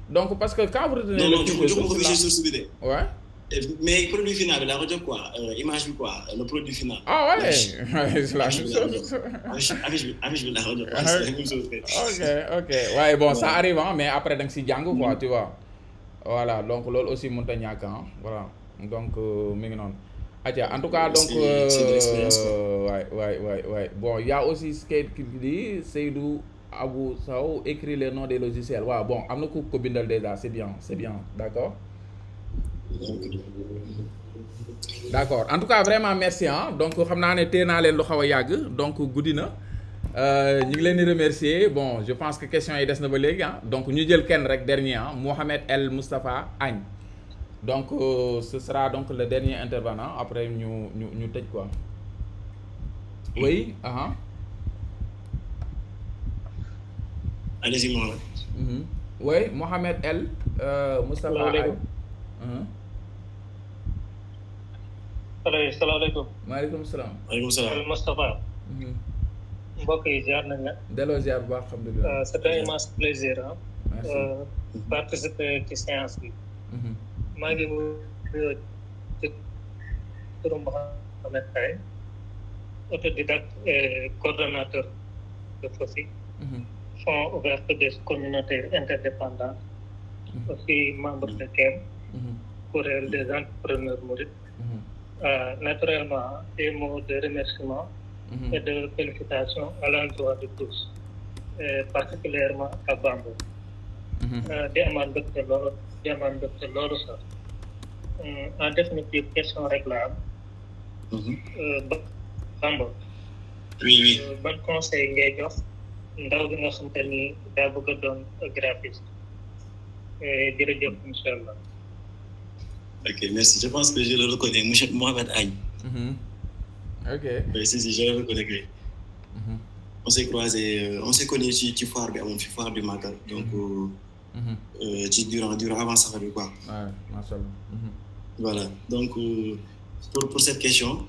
Donc parce que quand vous retenez le fichier source bi de. Ouais. Mais produit final, la radio quoi, image quoi, le produit final. Ah ouais, c'est la même chose. La radio, c'est la même chose. Ok. Ouais, bon, ça arrive, hein, mais après, donc, si Django, quoi, tu vois. Voilà, donc, l'autre aussi, Montagnac, hein, voilà. Donc, en tout cas, donc, ouais. Bon, il y a aussi ce qui dit, Seydou Abou Sao écrit les noms des logiciels. Ouais, bon, Amnokou Kobindal déjà, c'est bien, d'accord. D'accord. En tout cas, vraiment merci. Hein? Donc, je sais donc guddi na ñu ngi leen di remercier. Bon, je pense que question yi des na ba léegi hein. Donc ñu jël kenn rek dernier hein? Mohamed El Moustapha Agne. Donc ce sera donc le dernier intervenant après ñu tëj quoi. Oui, Allez-y Mohamed. Oui, Mohamed El Moustapha Agne. Salaamaaleykum. Maaleykum salaam. Maaleykum salaam. Moustapha. Mbokk yi ziar nañ la. Delloo ziar bu baax alhamdulilah. C'est un immense plaisir participer ci séance bi. maa ngi ci turam Mohamed Agne, autodidacte et coordonnateur de FOSI, Fonds ouvert des communautés interdépendantes, aussi membre de CAIM, Kuréel des entrepreneurs mourides. Naturellement, des mots de remerciement et de félicitations à l'endroit de tous, et particulièrement à Bambo. Di amaan mbégte loolu sax. En définitive, question rek la am. Bambo. Oui. Ban conseil ngay jox ndaw bi nga xam te ni daa bëgg a doon graphiste. Jërëjëf inchallah. Ok, merci. Je pense que je le reconnais, monsieur Mohamed Agne. Ok. Oui, si, je le reconnais. On s'est croisés, on s'est connus ci foire bi amoon fi foire du Magal. Donc, durant avant ça, quoi. Ouais, machallah. Voilà. Donc, pour cette question,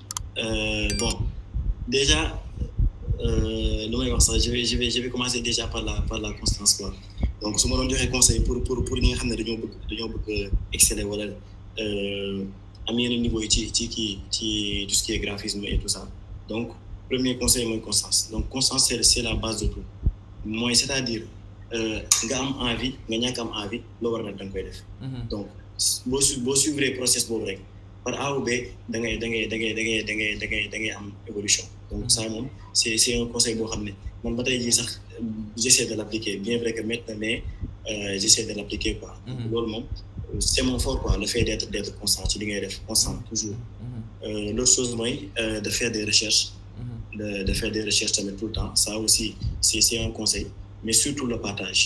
bon, déjà, je vais commencer déjà par la constance, quoi. Donc, si je donne des conseils pour ñi nga xam ne dañoo bëgg exceller wala am yenn niveau yi ci tout ce qui est graphisme et tout ça. Donc premier conseil mooy constance. Donc constance c'est la base de tout. mooy c'est-à-dire nga am envie nga ñàkk am envie loo war a def da nga koy def. donc boo suivre process boobu rek par A ou B da ngay am évolution. donc ça moom c'est un conseil boo xam ne man ba tey jii sax j'essaie de l'appliquer bien vrai que maintenant mais j'essaie de l'appliquer quoi. loolu moom c'est mon fort quoi, le fait d'être constant ci li ngay def constant toujours. L'autre chose mooy de faire des recherches. de faire des recherches tamit tout le temps ça aussi c'est un conseil mais surtout le partage.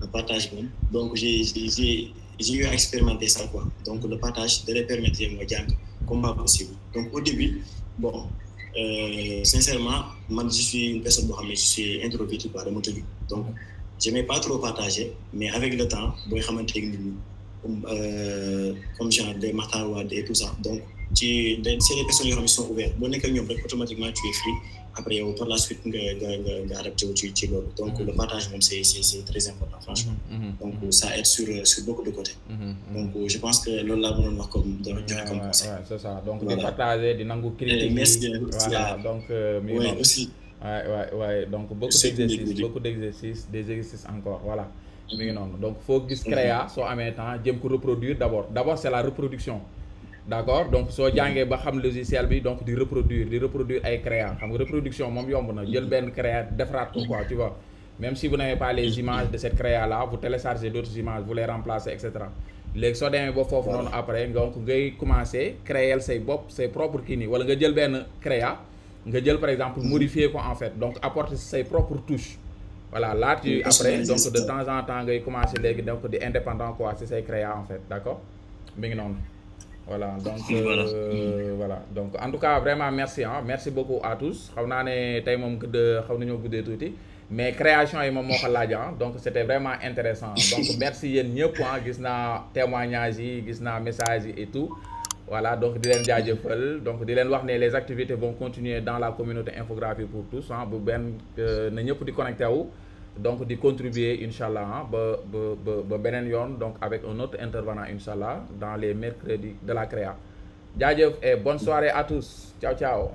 Le partage moom donc j'ai eu à expérimenter ça quoi, donc le partage de les permettre moi jàng comme pas possible. Donc au début bon sincèrement man je suis une personne boo xam ne je suis introverti quoi, dama tëju donc j'aimais pas trop partager mais avec le temps booy xamante ak nit ñi comme genre des Makhtar Wade et tout ça donc c'est des personnes yoo xam ne sont ouvertes boo nekk ak ñoom rek automatiquement tu es free après yow par la suite nga adapté wu ci loolu. Donc le partage moom c'est très important franchement. Donc ça aide sur beaucoup de côtés. Donc je pense que loolu laa mënoon wax comme joxe comme conseil. Ouais, c'est ça donc di partager di nangu critique. Merci. Voilà donc oui aussi. Ouais donc beaucoup d'exercices des exercices encore voilà. mi ngi noonu donc faut gis créa soo amee temps jëm ko reproduire d'abord c'est la reproduction. D'accord donc soo jàngee ba xam logiciel bi donc di reproduire ay créa xam nga reproduction moom yomb na jël benn créa defaraat ko quoi tu vois même si vous n'avez pas les images de cette créa là vous téléchargez d'autres images vous les remplacez et cetera léegi soo demee ba foofu noonu après donc ngay commencer créer say propres kii nii wala nga jël benn créa nga jël par exemple modifier ko en fait donc apporter say propres touches voilà là tu après donc de temps en temps ngay commencer léegi donc di indépendant quoi ci say créa en fait d'accord mi ngi noonu. Voilà donc voilà donc en tout cas vraiment merci beaucoup à tous xam naa ne tey moom xaw nañoo guddee tuuti mais création yi moom moo ko laaj donc c'était vraiment intéressant donc merci yéen ñëpp gis naa témoignages yi gis naa messages yi et tout voilà donc di leen jaajëfal donc di leen wax ne les activités vont continuer dans la communauté infographie pour tous bu benn na ñëpp di connecté wu donc di contribuer inchallah ba beneen yoon donc avec un autre intervenant inchallah dans les mercredis de la créa jaajëf et bonne soirée à tous ciao ciao